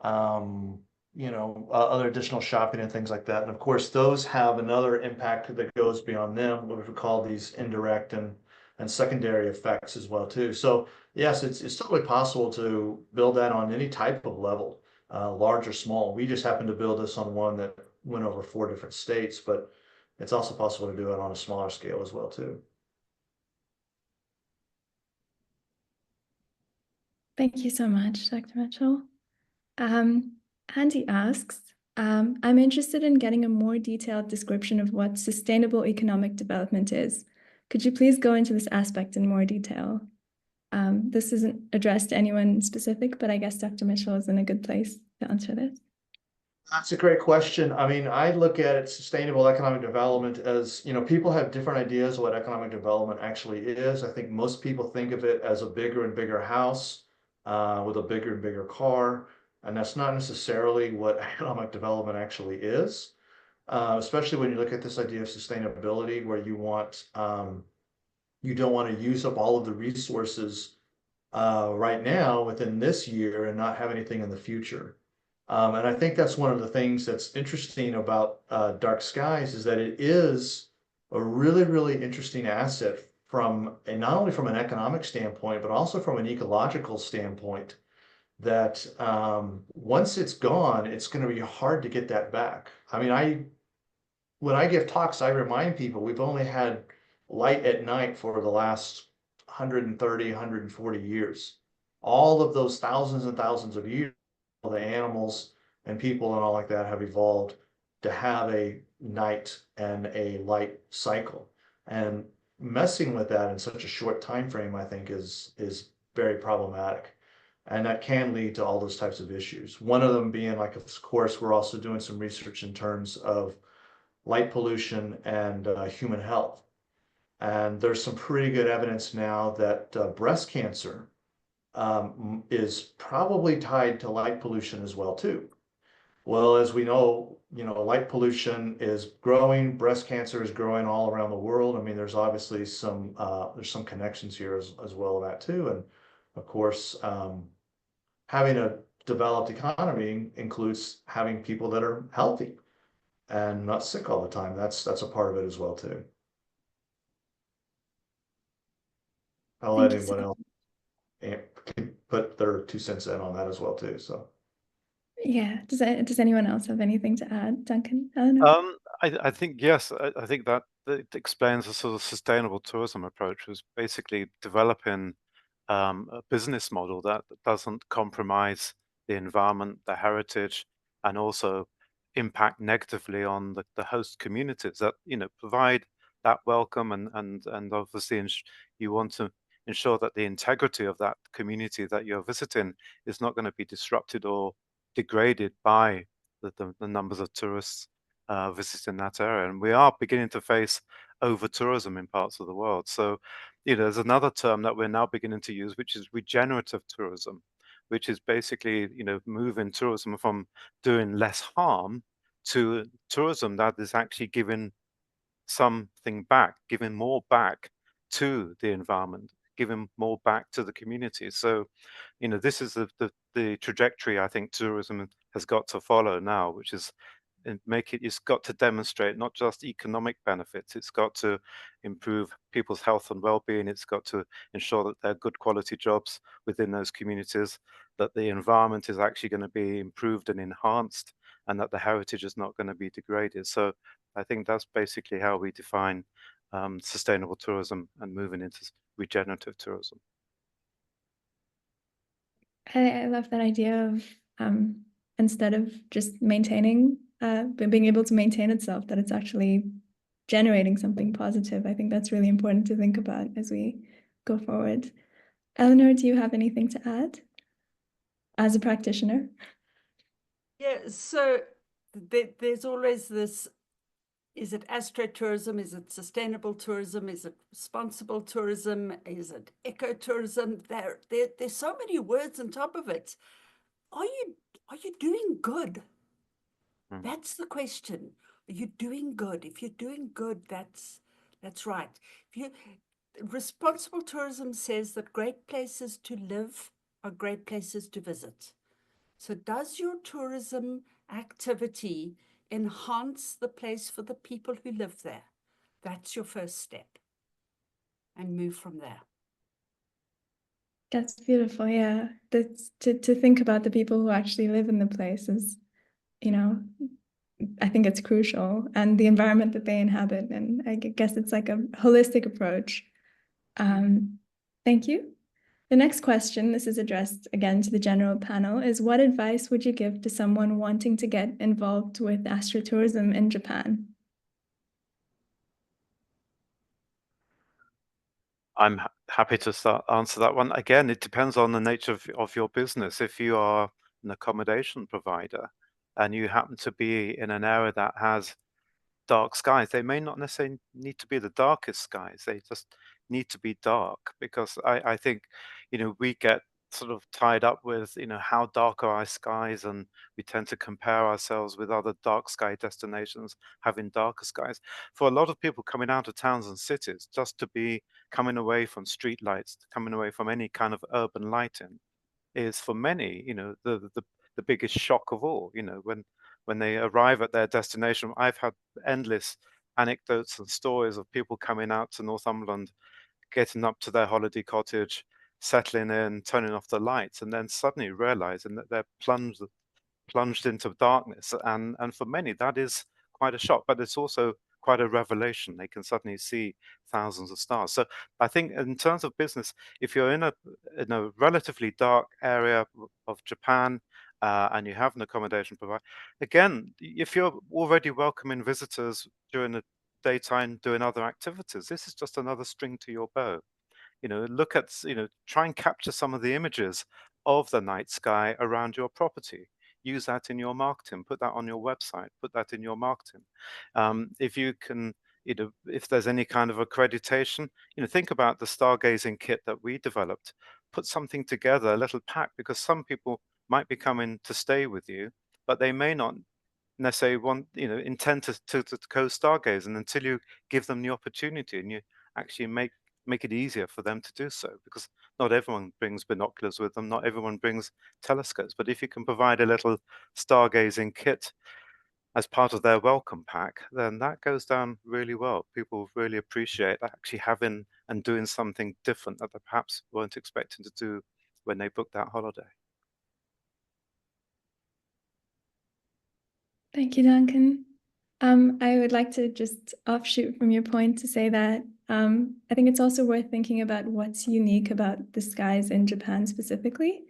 other additional shopping and things like that. And of course, those have another impact that goes beyond them, what we call these indirect and secondary effects as well too. So yes, it's totally possible to build that on any type of level, large or small. We just happened to build this on one that went over 4 different states, but it's also possible to do it on a smaller scale as well too. Thank you so much, Dr. Mitchell. Andy asks, I'm interested in getting a more detailed description of what sustainable economic development is. Could you please go into this aspect in more detail? This isn't addressed to anyone specific, but I guess Dr. Mitchell is in a good place to answer this. That's a great question. I mean, I look at sustainable economic development as, people have different ideas of what economic development actually is. I think most people think of it as a bigger and bigger house with a bigger and bigger car. And that's not necessarily what economic development actually is, especially when you look at this idea of sustainability, where you don't want to use up all of the resources right now within this year and not have anything in the future. And I think that's one of the things that's interesting about dark skies is that it is a really, really interesting asset not only from an economic standpoint, but also from an ecological standpoint, that once it's gone, it's going to be hard to get that back. I mean, when I give talks, I remind people we've only had light at night for the last 130, 140 years. All of those thousands and thousands of years, the animals and people and all like that have evolved to have a night and a light cycle. And messing with that in such a short time frame, I think, is very problematic. And that can lead to all those types of issues. One of them being, like, of course, we're also doing some research in terms of light pollution and human health. And there's some pretty good evidence now that breast cancer is probably tied to light pollution as well too. Well, as we know, light pollution is growing, breast cancer is growing all around the world. I mean, there's obviously some connections here as well that too. And of course, having a developed economy includes having people that are healthy and not sick all the time. That's a part of it as well too. I'll Thank let you so anyone else put their 2 cents in on that as well too, so. Yeah. Does anyone else have anything to add, Duncan? Eleanor? I think yes. I think that it explains a sort of sustainable tourism approach, was basically developing a business model that doesn't compromise the environment, the heritage, and also impact negatively on the host communities that provide that welcome and obviously you want to ensure that the integrity of that community that you're visiting is not going to be disrupted or degraded by the numbers of tourists visiting that area. And we are beginning to face over tourism in parts of the world. So, there's another term that we're now beginning to use, which is regenerative tourism, which is basically, moving tourism from doing less harm to tourism that is actually giving something back, giving more back to the environment, giving more back to the community. So, this is the trajectory I think tourism has got to follow now, which is it's got to demonstrate not just economic benefits, it's got to improve people's health and well-being, it's got to ensure that there are good quality jobs within those communities, that the environment is actually going to be improved and enhanced, and that the heritage is not going to be degraded. So I think that's basically how we define sustainable tourism and moving into regenerative tourism. I love that idea of instead of just maintaining, being able to maintain itself, that it's actually generating something positive. I think that's really important to think about as we go forward. Eleanor, do you have anything to add as a practitioner? Yeah, so there's always this, is it astrotourism? Is it sustainable tourism? Is it responsible tourism? Is it ecotourism? There's so many words on top of it. Are you doing good? Mm. That's the question. Are you doing good? If you're doing good, that's right. Responsible tourism says that great places to live are great places to visit. So does your tourism activity enhance the place for the people who live there? That's your first step. And move from there. That's beautiful. Yeah. That's to think about the people who actually live in the place is, I think it's crucial, and the environment that they inhabit. And I guess it's like a holistic approach. Thank you. The next question, this is addressed again to the general panel, is what advice would you give to someone wanting to get involved with astrotourism in Japan? I'm happy to answer that one. Again, it depends on the nature of your business. If you are an accommodation provider and you happen to be in an area that has dark skies, they may not necessarily need to be the darkest skies. They just need to be dark, because I think, we get sort of tied up with, how dark are our skies, and we tend to compare ourselves with other dark sky destinations having darker skies. For a lot of people coming out of towns and cities, just to be coming away from street lights, coming away from any kind of urban lighting, is for many, the biggest shock of all. When they arrive at their destination, I've had endless anecdotes and stories of people coming out to Northumberland, getting up to their holiday cottage, settling in, turning off the lights, and then suddenly realizing that they're plunged into darkness. And for many, that is quite a shock, but it's also quite a revelation. They can suddenly see thousands of stars. So I think in terms of business, if you're in a relatively dark area of Japan, and you have an accommodation provider, again, if you're already welcoming visitors during the daytime doing other activities, this is just another string to your bow. Look at, try and capture some of the images of the night sky around your property. Use that in your marketing, put that on your website, put that in your marketing. If you can, if there's any kind of accreditation, think about the stargazing kit that we developed. Put something together, a little pack, because some people might be coming to stay with you, but they may not necessarily intend to go stargazing until you give them the opportunity, and you actually make it easier for them to do so, because not everyone brings binoculars with them, not everyone brings telescopes. But if you can provide a little stargazing kit as part of their welcome pack, then that goes down really well. People really appreciate actually having and doing something different that they perhaps weren't expecting to do when they booked that holiday. Thank you, Duncan. I would like to just offshoot from your point to say that I think it's also worth thinking about what's unique about the skies in Japan specifically.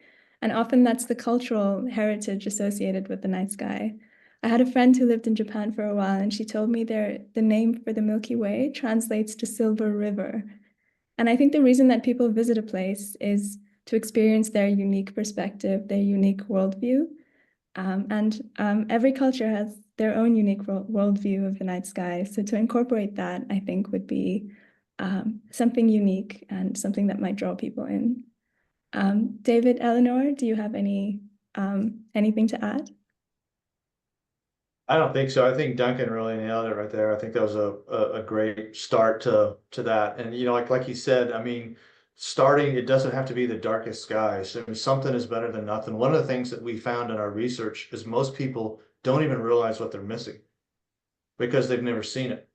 And often that's the cultural heritage associated with the night sky. I had a friend who lived in Japan for a while, and she told me the name for the Milky Way translates to Silver River. And I think the reason that people visit a place is to experience their unique perspective, their unique worldview. Every culture has their own unique worldview of the night sky. So to incorporate that, I think would be something unique and something that might draw people in. David, Eleanor, do you have anything to add? I don't think so. I think Duncan really nailed it right there. I think that was a great start to that. And like you said, I mean, starting, it doesn't have to be the darkest skies. I mean, something is better than nothing. One of the things that we found in our research is most people don't even realize what they're missing because they've never seen it.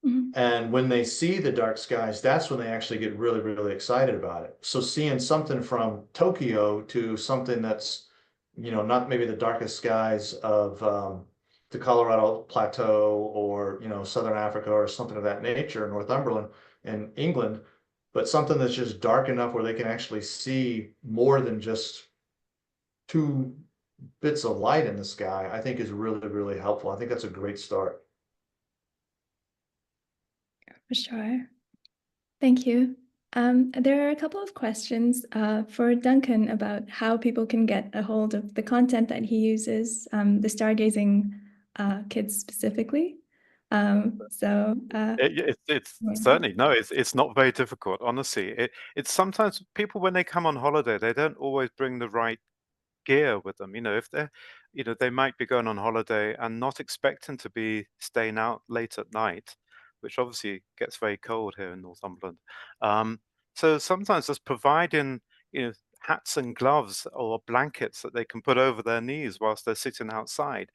Mhm. And when they see the dark skies, that's when they actually get really, really excited about it. So seeing something from Tokyo to something that's, not maybe the darkest skies of the Colorado Plateau or, Southern Africa or something of that nature, Northumberland in England, but something that's just dark enough where they can actually see more than just two bits of light in the sky, I think is really, really helpful. I think that's a great start. For sure. Thank you. There are a couple of questions for Duncan about how people can get a hold of the content that he uses, the stargazing kids specifically. It's certainly no, it's not very difficult, honestly. It's sometimes people when they come on holiday, they don't always bring the right gear with them. If they're, they might be going on holiday and not expecting to be staying out late at night, which obviously gets very cold here in Northumberland. So sometimes just providing, hats and gloves or blankets that they can put over their knees whilst they're sitting outside,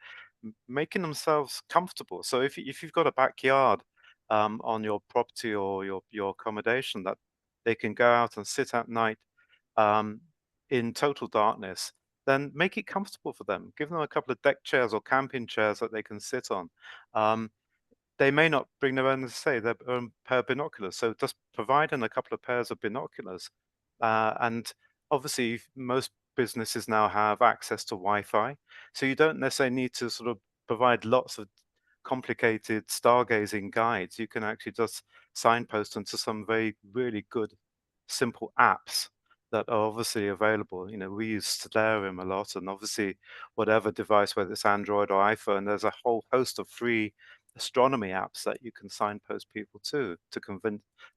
making themselves comfortable. So if you've got a backyard on your property or your accommodation that they can go out and sit at night um, in total darkness, then make it comfortable for them. Give them a couple of deck chairs or camping chairs that they can sit on. Um, they may not bring their own, as I say, their own pair of binoculars. So just providing a couple of pairs of binoculars. And obviously, most businesses now have access to Wi-Fi. So you don't necessarily need to sort of provide lots of complicated stargazing guides. You can actually just signpost them to some very, really good, simple apps that are obviously available. We use Stellarium a lot, and obviously, whatever device, whether it's Android or iPhone, there's a whole host of free astronomy apps that you can signpost people to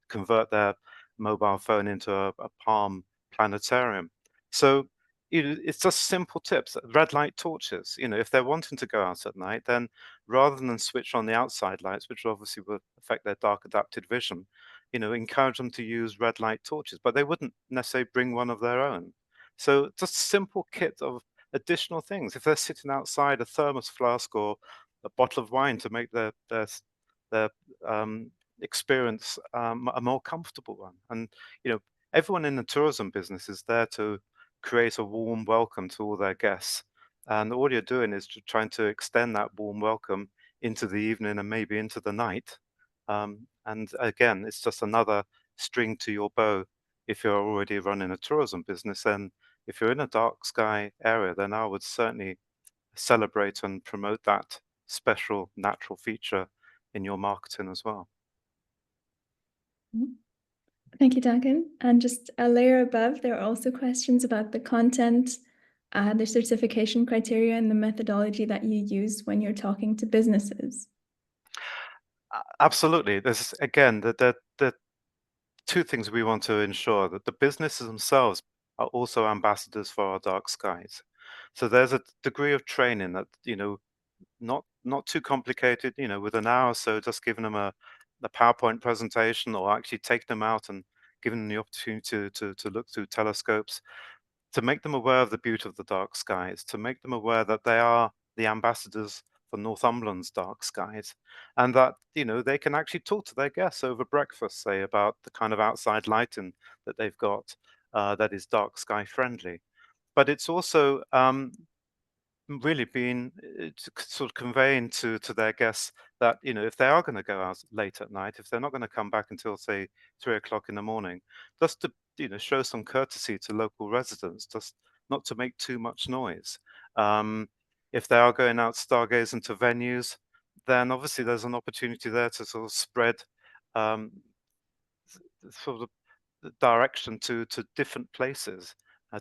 convert their mobile phone into a Palm planetarium. So it's just simple tips. Red light torches. If they're wanting to go out at night, then rather than switch on the outside lights, which obviously will affect their dark adapted vision, encourage them to use red light torches, but they wouldn't necessarily bring one of their own. So just simple kit of additional things. If they're sitting outside, a thermos flask or a bottle of wine to make their experience a more comfortable one. And everyone in the tourism business is there to create a warm welcome to all their guests. And all you're doing is trying to extend that warm welcome into the evening and maybe into the night. And again, it's just another string to your bow if you're already running a tourism business. And if you're in a dark sky area, then I would certainly celebrate and promote that special natural feature in your marketing as well. Thank you, Duncan. And just a layer above, there are also questions about the content, the certification criteria, and the methodology that you use when you're talking to businesses. Absolutely. There's again the two things we want to ensure that the businesses themselves are also ambassadors for our dark skies. So there's a degree of training that not too complicated. With an hour or so, just giving them a PowerPoint presentation, or actually taking them out and giving them the opportunity to look through telescopes, to make them aware of the beauty of the dark skies, to make them aware that they are the ambassadors for Northumberland's dark skies, and that, you know, they can actually talk to their guests over breakfast, say, about the kind of outside lighting that they've got that is dark sky friendly. But it's also really been sort of conveying to their guests that, you know, if they are going to go out late at night, if they're not going to come back until, say, 3 o'clock in the morning, just to, you know, show some courtesy to local residents, just not to make too much noise. If they are going out stargazing to venues, then obviously there's an opportunity there to sort of spread um, sort of the direction to different places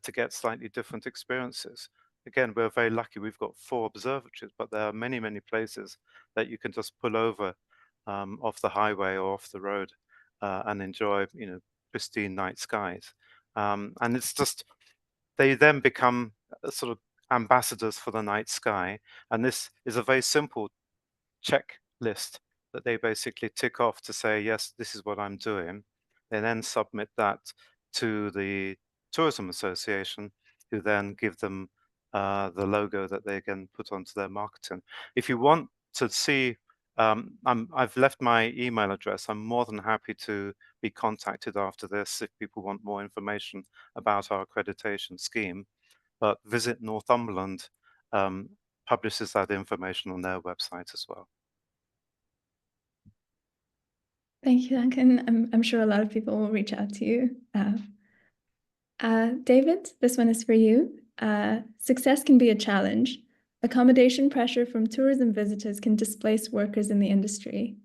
to get slightly different experiences. Again, we're very lucky. We've got 4 observatories, but there are many, many places that you can just pull over off the highway or off the road and enjoy, you know, pristine night skies. And it's just, they then become sort of ambassadors for the night sky. And this is a very simple checklist that they basically tick off to say, yes, this is what I'm doing. They then submit that to the Tourism Association, who then give them the logo that they can put onto their marketing. If you want to see, I've left my email address. I'm more than happy to be contacted after this if people want more information about our accreditation scheme. But Visit Northumberland publishes that information on their website as well. Thank you, Duncan. I'm sure a lot of people will reach out to you. David, this one is for you. Success can be a challenge. Accommodation pressure from tourism visitors can displace workers in the industry.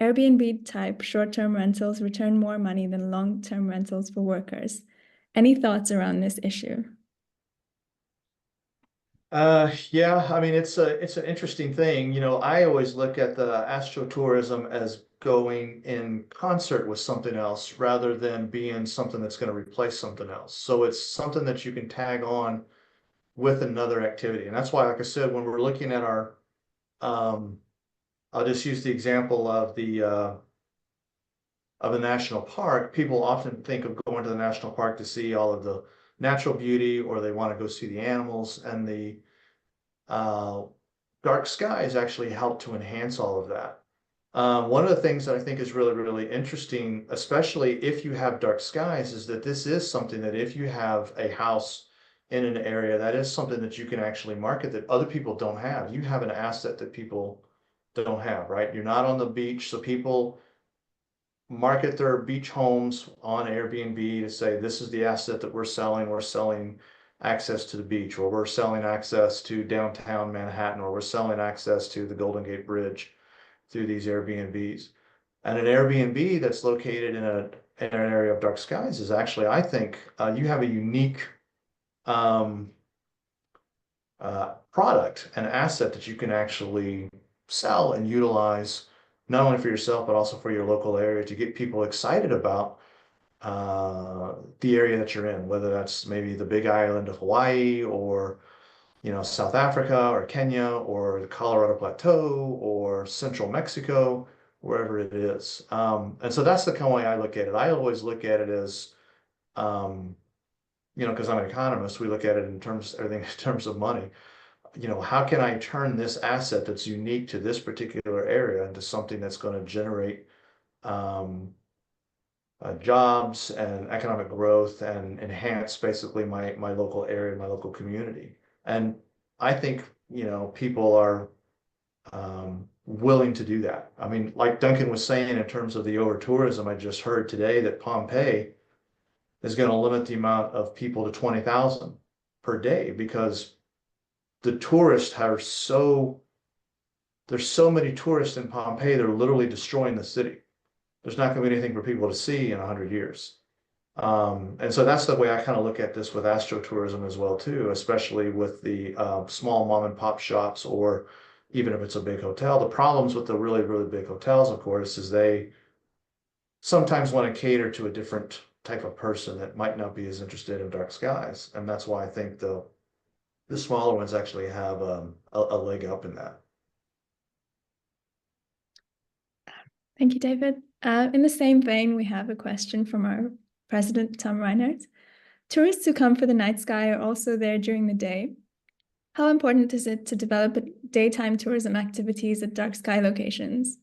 Airbnb type short-term rentals return more money than long-term rentals for workers. Any thoughts around this issue? Yeah, I mean, it's an interesting thing. You know, I always look at the astrotourism as going in concert with something else rather than being something that's going to replace something else. So it's something that you can tag on with another activity. And that's why, like I said, when we're looking at our, I'll just use the example of the national park. People often think of going to the national park to see all of the natural beauty, or they want to go see the animals, and the dark skies actually help to enhance all of that. One of the things that I think is really, really interesting, especially if you have dark skies, is that this is something that if you have a house in an area, that is something that you can actually market that other people don't have. You have an asset that people don't have, right? You're not on the beach, so people market their beach homes on Airbnb to say, this is the asset that we're selling. We're selling access to the beach, or we're selling access to downtown Manhattan, or we're selling access to the Golden Gate Bridge through these Airbnbs. And an Airbnb that's located in an area of dark skies is actually, I think, you have a unique product, an asset that you can actually sell and utilize, not only for yourself, but also for your local area, to get people excited about the area that you're in, whether that's maybe the big island of Hawaii, or, you know, South Africa or Kenya or the Colorado Plateau or central Mexico, wherever it is. And so that's the kind of way I look at it. I always look at it as, you know, because I'm an economist, we look at it in terms, everything in terms of money. You know, how can I turn this asset that's unique to this particular area into something that's going to generate jobs and economic growth and enhance basically my local area, my local community. And I think, you know, people are willing to do that. I mean, like Duncan was saying, in terms of the over tourism, I just heard today that Pompeii is going to limit the amount of people to 20,000 per day, because the tourists are so, there's so many tourists in Pompeii, they're literally destroying the city. There's not going to be anything for people to see in 100 years. And so that's the way I kind of look at this with astrotourism as well too, especially with the small mom and pop shops, or even if it's a big hotel. The problems with the really, really big hotels, of course, is they sometimes want to cater to a different type of person that might not be as interested in dark skies. And that's why I think the smaller ones actually have a leg up in that. Thank you, David. In the same vein, we have a question from our president, Tom Reinhardt. Tourists who come for the night sky are also there during the day. How important is it to develop daytime tourism activities at dark sky locations?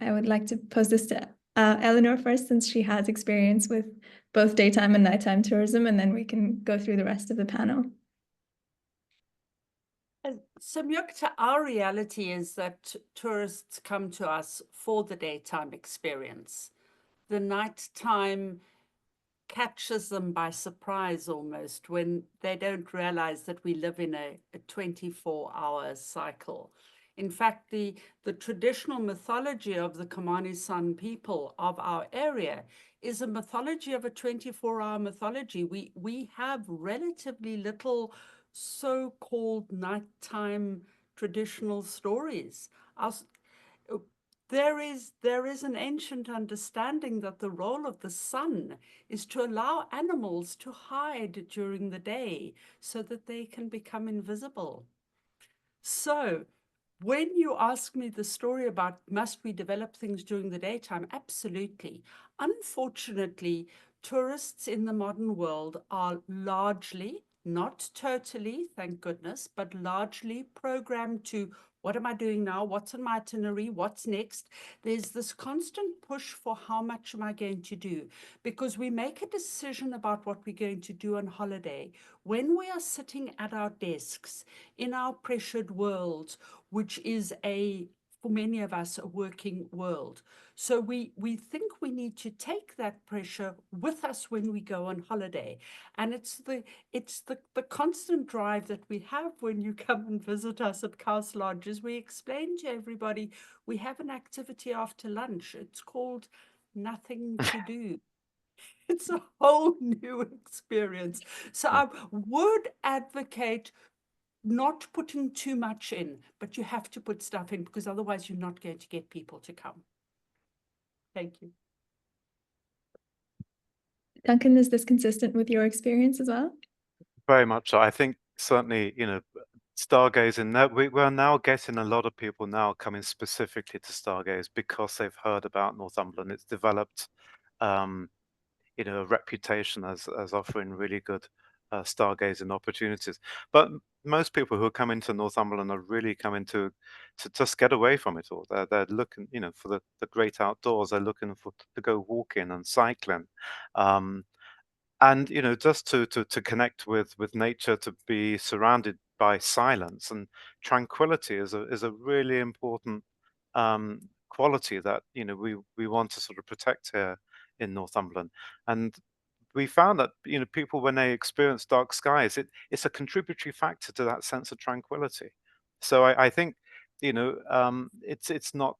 I would like to pose this to Eleanor first, since she has experience with both daytime and nighttime tourism, and then we can go through the rest of the panel. So Mukta, our reality is that tourists come to us for the daytime experience. The nighttime catches them by surprise almost when they don't realize that we live in a 24-hour cycle. In fact, the traditional mythology of the Kamani San people of our area is a mythology of a 24-hour mythology. We have relatively little so-called nighttime traditional stories. There is an ancient understanding that the role of the sun is to allow animals to hide during the day so that they can become invisible. So when you ask me the story about must we develop things during the daytime, absolutely. Unfortunately, tourists in the modern world are largely, not totally, thank goodness, but largely programmed to what am I doing now? What's on my itinerary? What's next? There's this constant push for how much am I going to do? Because we make a decision about what we're going to do on holiday when we are sitting at our desks in our pressured world, which is for many of us, a working world. So we think we need to take that pressure with us when we go on holiday. And it's the constant drive that we have when you come and visit us at Coast Lodges. We explain to everybody, we have an activity after lunch. It's called Nothing to Do. It's a whole new experience. So I would advocate not putting too much in, but you have to put stuff in because otherwise you're not going to get people to come. Thank you. Duncan, is this consistent with your experience as well? Very much so. I think certainly, stargazing, we're now getting a lot of people now coming specifically to stargaze because they've heard about Northumberland. It's developed, a reputation as offering really good stargazing opportunities. But most people who are coming to Northumberland are really coming to just get away from it all. They're looking, for the great outdoors. They're looking to go walking and cycling. And just to connect with nature, to be surrounded by silence and tranquility is a really important quality that we want to sort of protect here in Northumberland. And we found that people, when they experience dark skies, it's a contributory factor to that sense of tranquility. So I think it's not,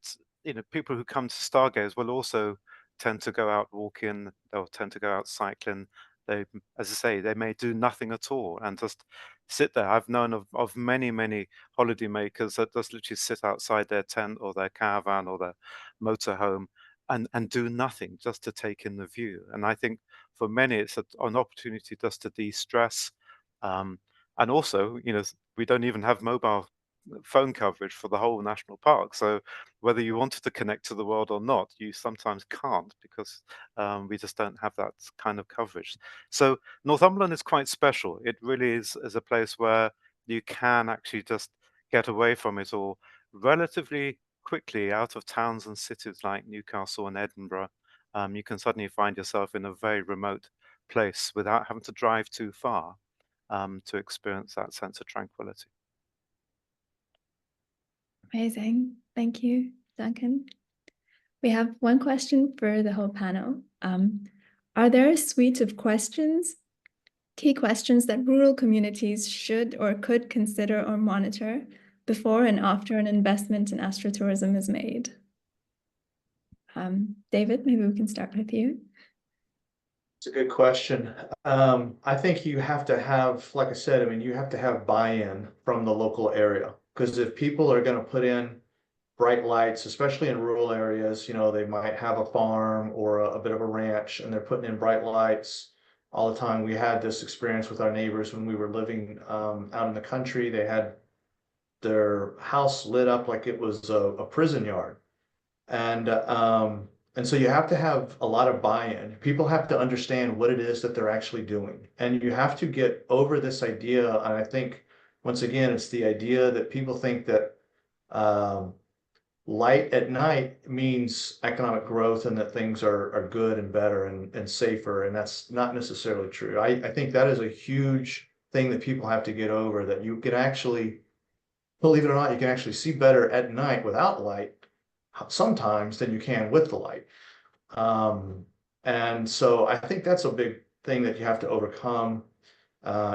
people who come to stargaze will also tend to go out walking, they'll tend to go out cycling. They, as I say, they may do nothing at all and just sit there. I've known of many holiday makers that just literally sit outside their tent or their caravan or their motorhome and do nothing, just to take in the view. And I think for many it's an opportunity just to de-stress. And also, we don't even have mobile phone coverage for the whole national park. So whether you wanted to connect to the world or not, you sometimes can't because we just don't have that kind of coverage. So Northumberland is quite special. It really is a place where you can actually just get away from it all relatively quickly, out of towns and cities like Newcastle and Edinburgh. You can suddenly find yourself in a very remote place without having to drive too far to experience that sense of tranquility. Amazing. Thank you, Duncan. We have one question for the whole panel. Are there a suite of key questions that rural communities should or could consider or monitor before and after an investment in astrotourism is made? David, maybe we can start with you. It's a good question. I think you have to have, like I said, you have to have buy-in from the local area. Because if people are going to put in bright lights, especially in rural areas, they might have a farm or a bit of a ranch and they're putting in bright lights all the time. We had this experience with our neighbors when we were living out in the country. They had their house lit up like it was a prison yard. And And so you have to have a lot of buy-in. People have to understand what it is that they're actually doing. And you have to get over this idea. And I think, once again, it's the idea that people think that um, light at night means economic growth and that things are good and better and safer. And that's not necessarily true. I think that is a huge thing that people have to get over, that you can actually, believe it or not, you can actually see better at night without light sometimes than you can with the light. And so I think that's a big thing that you have to overcome,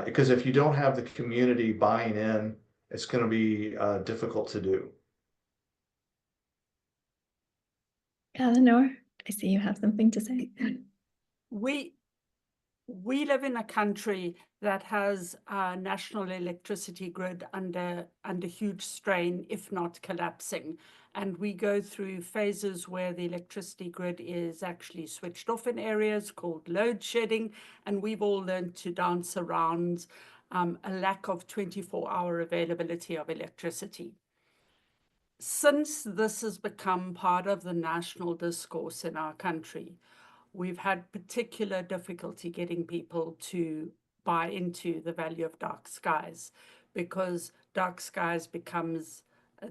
because if you don't have the community buying in, it's going to be difficult to do. Eleanor, I see you have something to say. We live in a country that has a national electricity grid under huge strain, if not collapsing. And we go through phases where the electricity grid is actually switched off in areas called load shedding. And we've all learned to dance around a lack of 24-hour availability of electricity. Since this has become part of the national discourse in our country, we've had particular difficulty getting people to buy into the value of dark skies, because dark skies becomes,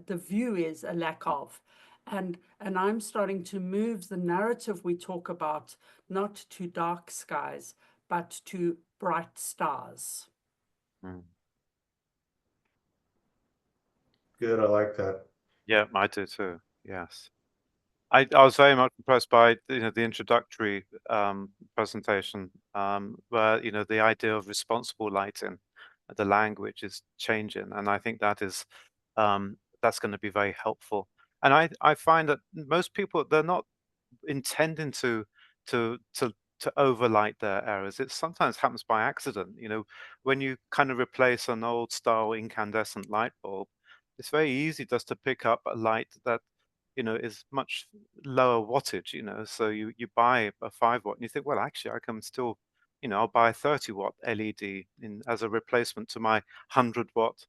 the view is a lack of. And I'm starting to move the narrative we talk about, not to dark skies, but to bright stars. Good, I like that. Yeah, I do too. Yes. I was very much impressed by the introductory presentation, where the idea of responsible lighting, the language is changing, and I think that is that's going to be very helpful. And I find that most people, they're not intending to to to overlight their areas. It sometimes happens by accident. When you kind of replace an old style incandescent light bulb, it's very easy just to pick up a light that is much lower wattage. So you buy a 5 watt and you think, well, actually I can still, I'll buy a 30 watt LED as a replacement to my 100 watt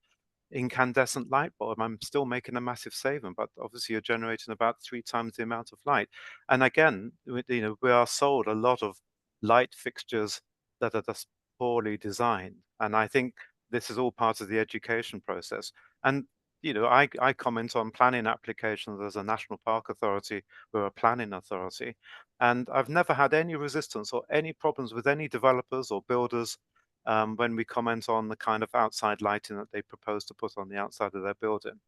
incandescent light bulb. I'm still making a massive saving, but obviously you're generating about 3 times the amount of light. And again, we are sold a lot of light fixtures that are just poorly designed. And I think this is all part of the education process. And I comment on planning applications as a national park authority. We're a planning authority, and I've never had any resistance or any problems with any developers or builders when we comment on the kind of outside lighting that they propose to put on the outside of their building.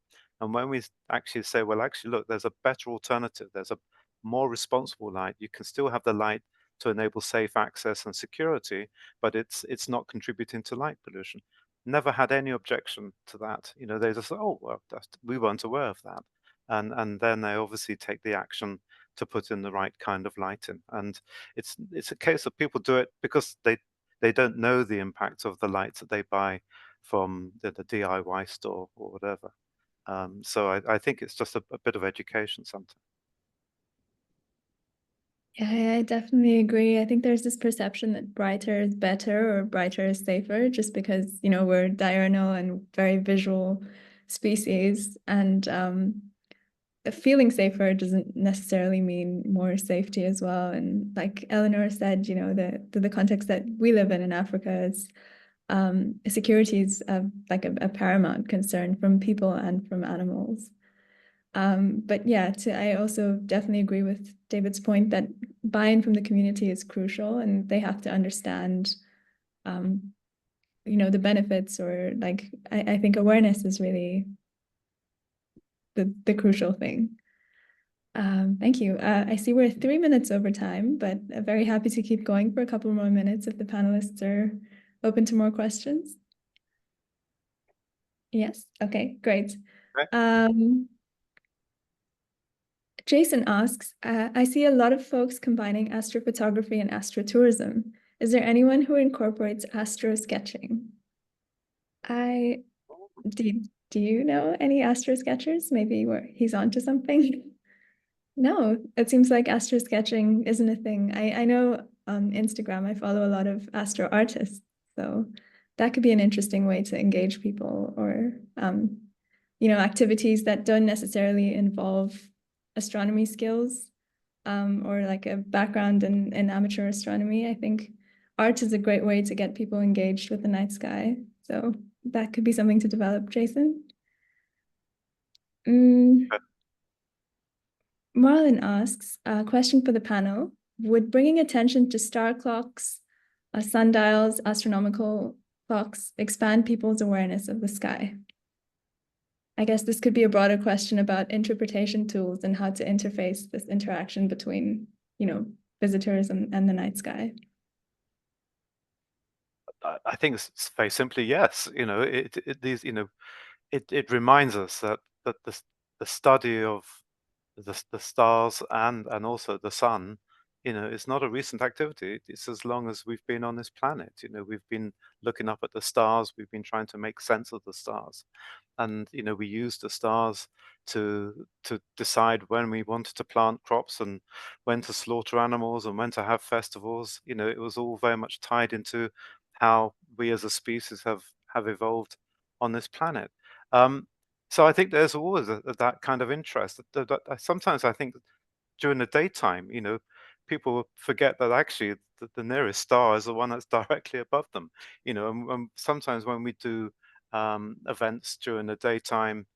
And when we actually say, well, actually, look, there's a better alternative, there's a more responsible light. You can still have the light to enable safe access and security, but it's not contributing to light pollution. Never had any objection to that. They just, oh, well, we weren't aware of that. And then they obviously take the action to put in the right kind of lighting. And it's a case of people do it because they don't know the impact of the lights that they buy from the DIY store or whatever. So I think it's just a bit of education sometimes. Yeah, I definitely agree. I think there's this perception that brighter is better or brighter is safer, just because, we're diurnal and very visual species. And feeling safer doesn't necessarily mean more safety as well. And like Eleanor said, the context that we live in Africa is security is like a paramount concern from people and from animals. But yeah, I also definitely agree with David's point that buy-in from the community is crucial, and they have to understand, the benefits, or like, I think awareness is really the crucial thing. Thank you. I see we're 3 minutes over time, but I'm very happy to keep going for a couple more minutes if the panelists are open to more questions. Yes. Okay, great. Jason asks, I see a lot of folks combining astrophotography and astrotourism. Is there anyone who incorporates astro sketching? Do you know any astro sketchers? Maybe he's onto something. No, it seems like astro sketching isn't a thing. I know on Instagram I follow a lot of astro artists, so that could be an interesting way to engage people, or activities that don't necessarily involve astronomy skills, or like a background in amateur astronomy, I think art is a great way to get people engaged with the night sky. So that could be something to develop, Jason. Marlon asks, a question for the panel. Would bringing attention to star clocks, sundials, astronomical clocks expand people's awareness of the sky? I guess this could be a broader question about interpretation tools and how to interface this interaction between, visitors and the night sky. I think it's very simply yes. It reminds us that the study of the stars and also the sun, is not a recent activity. It's as long as we've been on this planet. We've been looking up at the stars. We've been trying to make sense of the stars, and we use the stars to decide when we wanted to plant crops and when to slaughter animals and when to have festivals. It was all very much tied into how we as a species have evolved on this planet. So I think there's always that kind of interest. Sometimes I think during the daytime, people forget that actually the nearest star is the one that's directly above them. And sometimes when we do events during the daytime,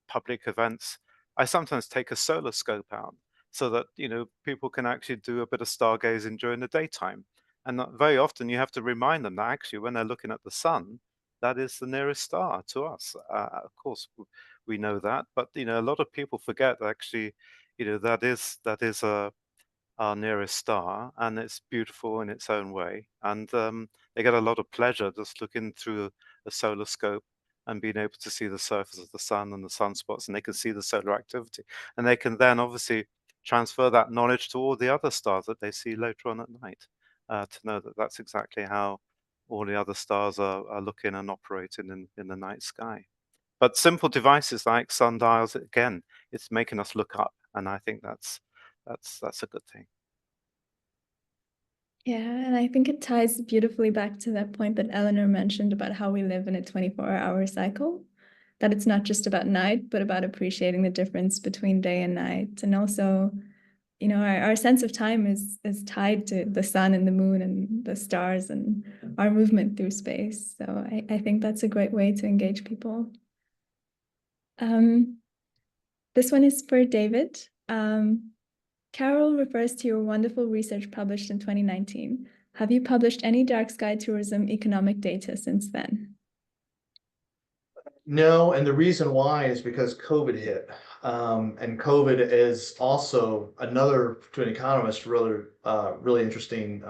public events, I sometimes take a solar scope out so that people can actually do a bit of stargazing during the daytime. And very often you have to remind them that actually when they're looking at the sun, that is the nearest star to us. Of course, we know that, but a lot of people forget that actually, that is our nearest star, and it's beautiful in its own way. And they get a lot of pleasure just looking through a solar scope and being able to see the surface of the sun and the sunspots, and they can see the solar activity, and they can then obviously transfer that knowledge to all the other stars that they see later on at night, to know that that's exactly how all the other stars are looking and operating in the night sky. But simple devices like sundials, again, it's making us look up, and I think that's a good thing. Yeah, and I think it ties beautifully back to that point that Eleanor mentioned about how we live in a 24-hour cycle, that it's not just about night, but about appreciating the difference between day and night. And also, our sense of time is tied to the sun and the moon and the stars and our movement through space. So I think that's a great way to engage people. This one is for David. Carol refers to your wonderful research published in 2019. Have you published any dark sky tourism economic data since then? No, and the reason why is because COVID hit. And COVID is also another, to an economist, really interesting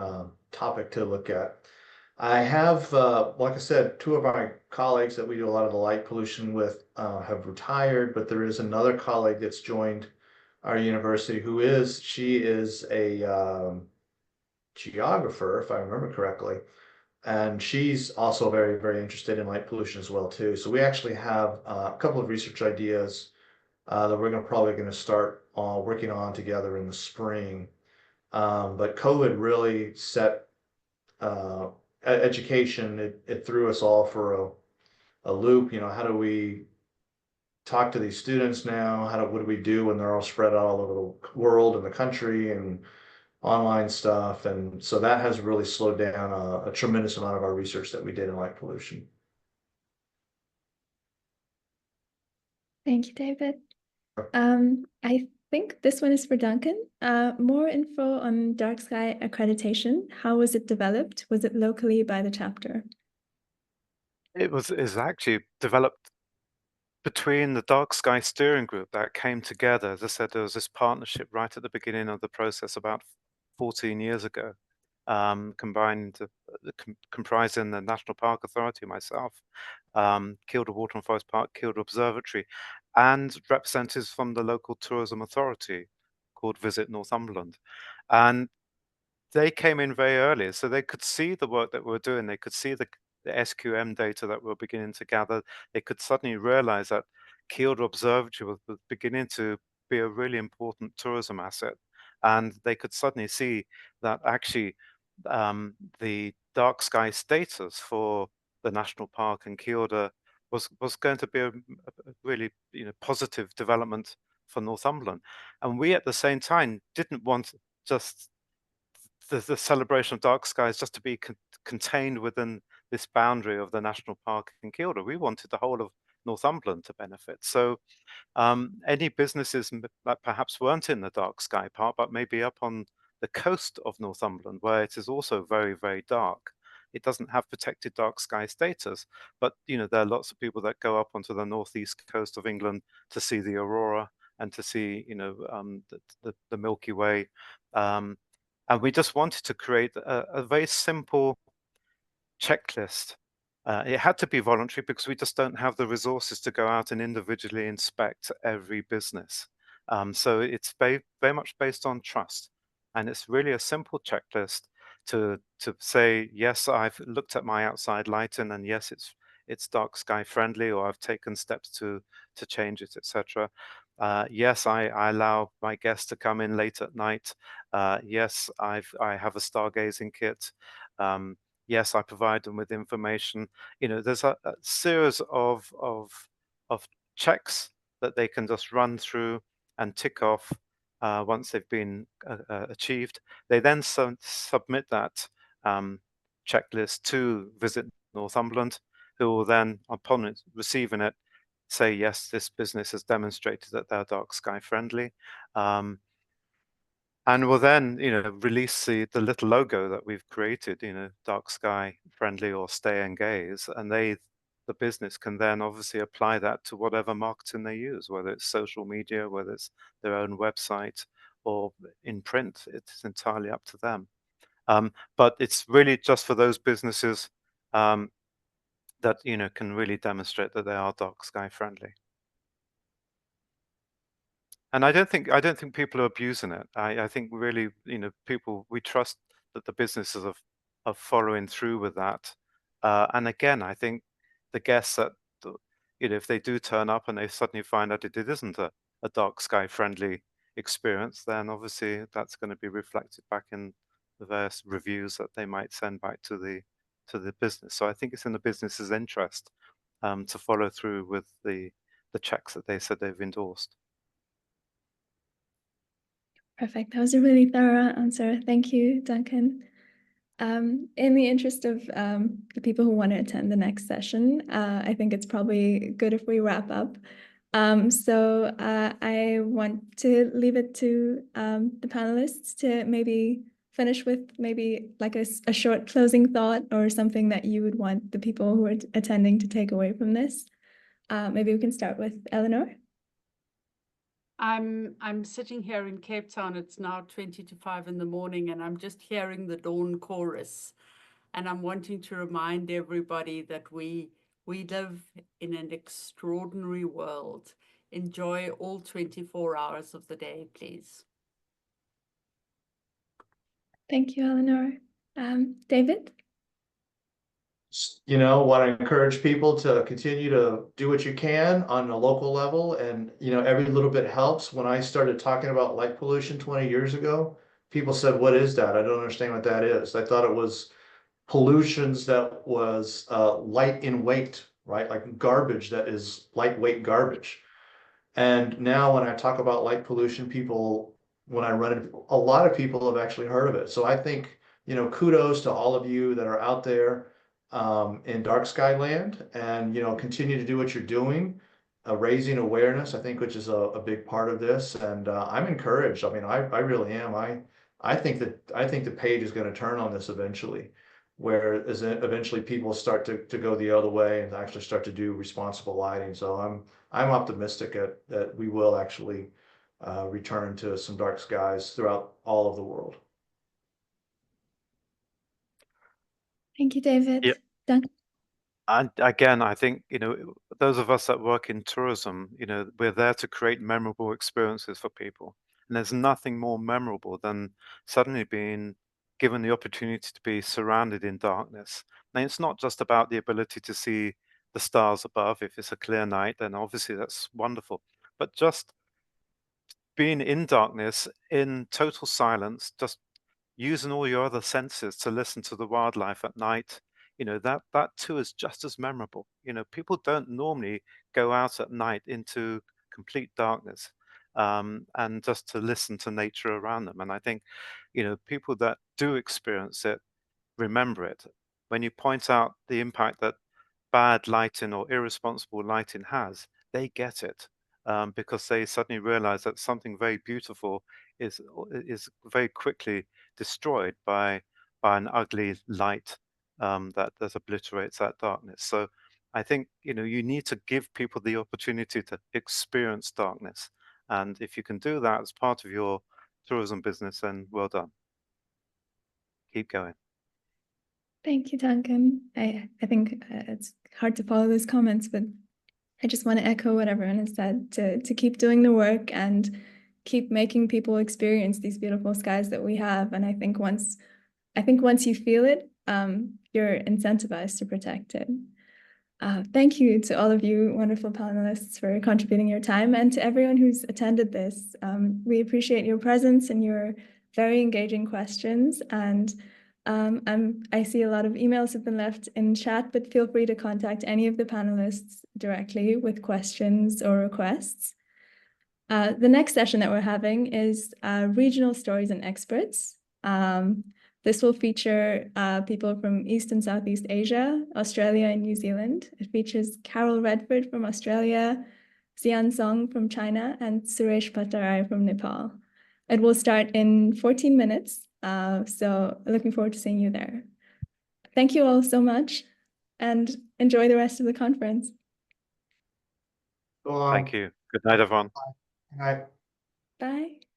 topic to look at. I have, like I said, two of my colleagues that we do a lot of the light pollution with have retired, but there is another colleague that's joined our university she is a geographer, if I remember correctly. And she's also very, very interested in light pollution as well too. So we actually have a couple of research ideas that we're probably going to start working on together in the spring. But COVID really set education. It threw us all for a loop. How do we talk to these students now? What do we do when they're all spread out all over the world and the country and online stuff? And so that has really slowed down a tremendous amount of our research that we did in light pollution. Thank you, David. I think this one is for Duncan. More info on dark sky accreditation. How was it developed? Was it locally by the chapter? Is actually developed between the Dark Sky Steering Group that came together. As I said, there was this partnership right at the beginning of the process about 14 years ago, comprising the National Park Authority, myself, Kielder Water and Forest Park, Kielder Observatory, and representatives from the local tourism authority called Visit Northumberland. And they came in very early, so they could see the work that we were doing. They could see the SQM data that we were beginning to gather. They could suddenly realize that Kielder Observatory was beginning to be a really important tourism asset. And they could suddenly see that actually the dark sky status for the national park and Kielder was going to be a really positive development for Northumberland. And we at the same time didn't want just the celebration of dark skies just to be contained within this boundary of the national park in Kielder. We wanted the whole of Northumberland to benefit. So any businesses that perhaps weren't in the dark sky part, but maybe up on the coast of Northumberland, where it is also very, very dark. It doesn't have protected dark sky status, but there are lots of people that go up onto the northeast coast of England to see the aurora and to see the Milky Way. And we just wanted to create a very simple checklist. It had to be voluntary because we just don't have the resources to go out and individually inspect every business. So it's very, very much based on trust. And it's really a simple checklist to say, yes, I've looked at my outside lighting, and yes, it's dark sky friendly, or I've taken steps to change it, etc. Yes, I allow my guests to come in late at night. Yes, I have a stargazing kit. Yes, I provide them with information. There's a series of checks that they can just run through and tick off once they've been achieved. They then submit that checklist to Visit Northumberland, who will then, upon receiving it, say, yes, this business has demonstrated that they're dark sky friendly. And will then, release the little logo that we've created, dark sky friendly or stay and gaze. And the business can then obviously apply that to whatever marketing they use, whether it's social media, whether it's their own website or in print. It's entirely up to them. But it's really just for those businesses that, can really demonstrate that they are dark sky friendly. And I don't think people are abusing it. I think really, we trust that the businesses are following through with that. And again, I think the guests that, if they do turn up and they suddenly find out it isn't a dark sky friendly experience, then obviously that's going to be reflected back in the various reviews that they might send back to the business. So I think it's in the business's interest to follow through with the checks that they said they've endorsed. Perfect. That was a really thorough answer. Thank you, Duncan. In the interest of the people who want to attend the next session, I think it's probably good if we wrap up. So I want to leave it to the panelists to maybe finish with maybe like a short closing thought or something that you would want the people who are attending to take away from this. Maybe we can start with Eleanor. I'm sitting here in Cape Town. It's now 20 to 5 in the morning, and I'm just hearing the dawn chorus. And I'm wanting to remind everybody that we live in an extraordinary world. Enjoy all 24 hours of the day, please. Thank you, Eleanor. David? Want to encourage people to continue to do what you can on a local level, and every little bit helps. When I started talking about light pollution 20 years ago, people said, "What is that? I don't understand what that is." I thought it was pollutions that was light in weight, right? Like garbage that is lightweight garbage. And now when I talk about light pollution, when I run into, a lot of people have actually heard of it. So I think, kudos to all of you that are out there in dark sky land, and, continue to do what you're doing, raising awareness, I think, which is a big part of this. And I'm encouraged. I mean, I really am. I think the page is going to turn on this eventually, where eventually people start to go the other way and actually start to do responsible lighting. So I'm optimistic that we will actually return to some dark skies throughout all of the world. Thank you, David. Yep. Duncan? And again, I think, those of us that work in tourism, we're there to create memorable experiences for people. And there's nothing more memorable than suddenly being given the opportunity to be surrounded in darkness. And it's not just about the ability to see the stars above. If it's a clear night, then obviously that's wonderful. But just being in darkness, in total silence, just using all your other senses to listen to the wildlife at night, that too is just as memorable. People don't normally go out at night into complete darkness. and just to listen to nature around them. And I think, people that do experience it remember it. When you point out the impact that bad lighting or irresponsible lighting has, they get it, because they suddenly realize that something very beautiful is very quickly destroyed by an ugly light, that obliterates that darkness. So I think you need to give people the opportunity to experience darkness, and if you can do that as part of your tourism business, then well done. Keep going. Thank you, Duncan. I think it's hard to follow those comments, but I just want to echo what everyone has said to keep doing the work and keep making people experience these beautiful skies that we have. And I think once you feel it, you're incentivized to protect it. Thank you to all of you wonderful panelists for contributing your time, and to everyone who's attended this. We appreciate your presence and your very engaging questions. And I see a lot of emails have been left in chat, but feel free to contact any of the panelists directly with questions or requests. The next session that we're having is Regional Stories and Experts. This will feature people from East and Southeast Asia, Australia and New Zealand. It features Carol Redford from Australia, Xian Song from China, and Suresh Patarai from Nepal. It will start in 14 minutes, so looking forward to seeing you there. Thank you all so much, and enjoy the rest of the conference. Go on. Thank you. Good night, everyone. Good night. Bye.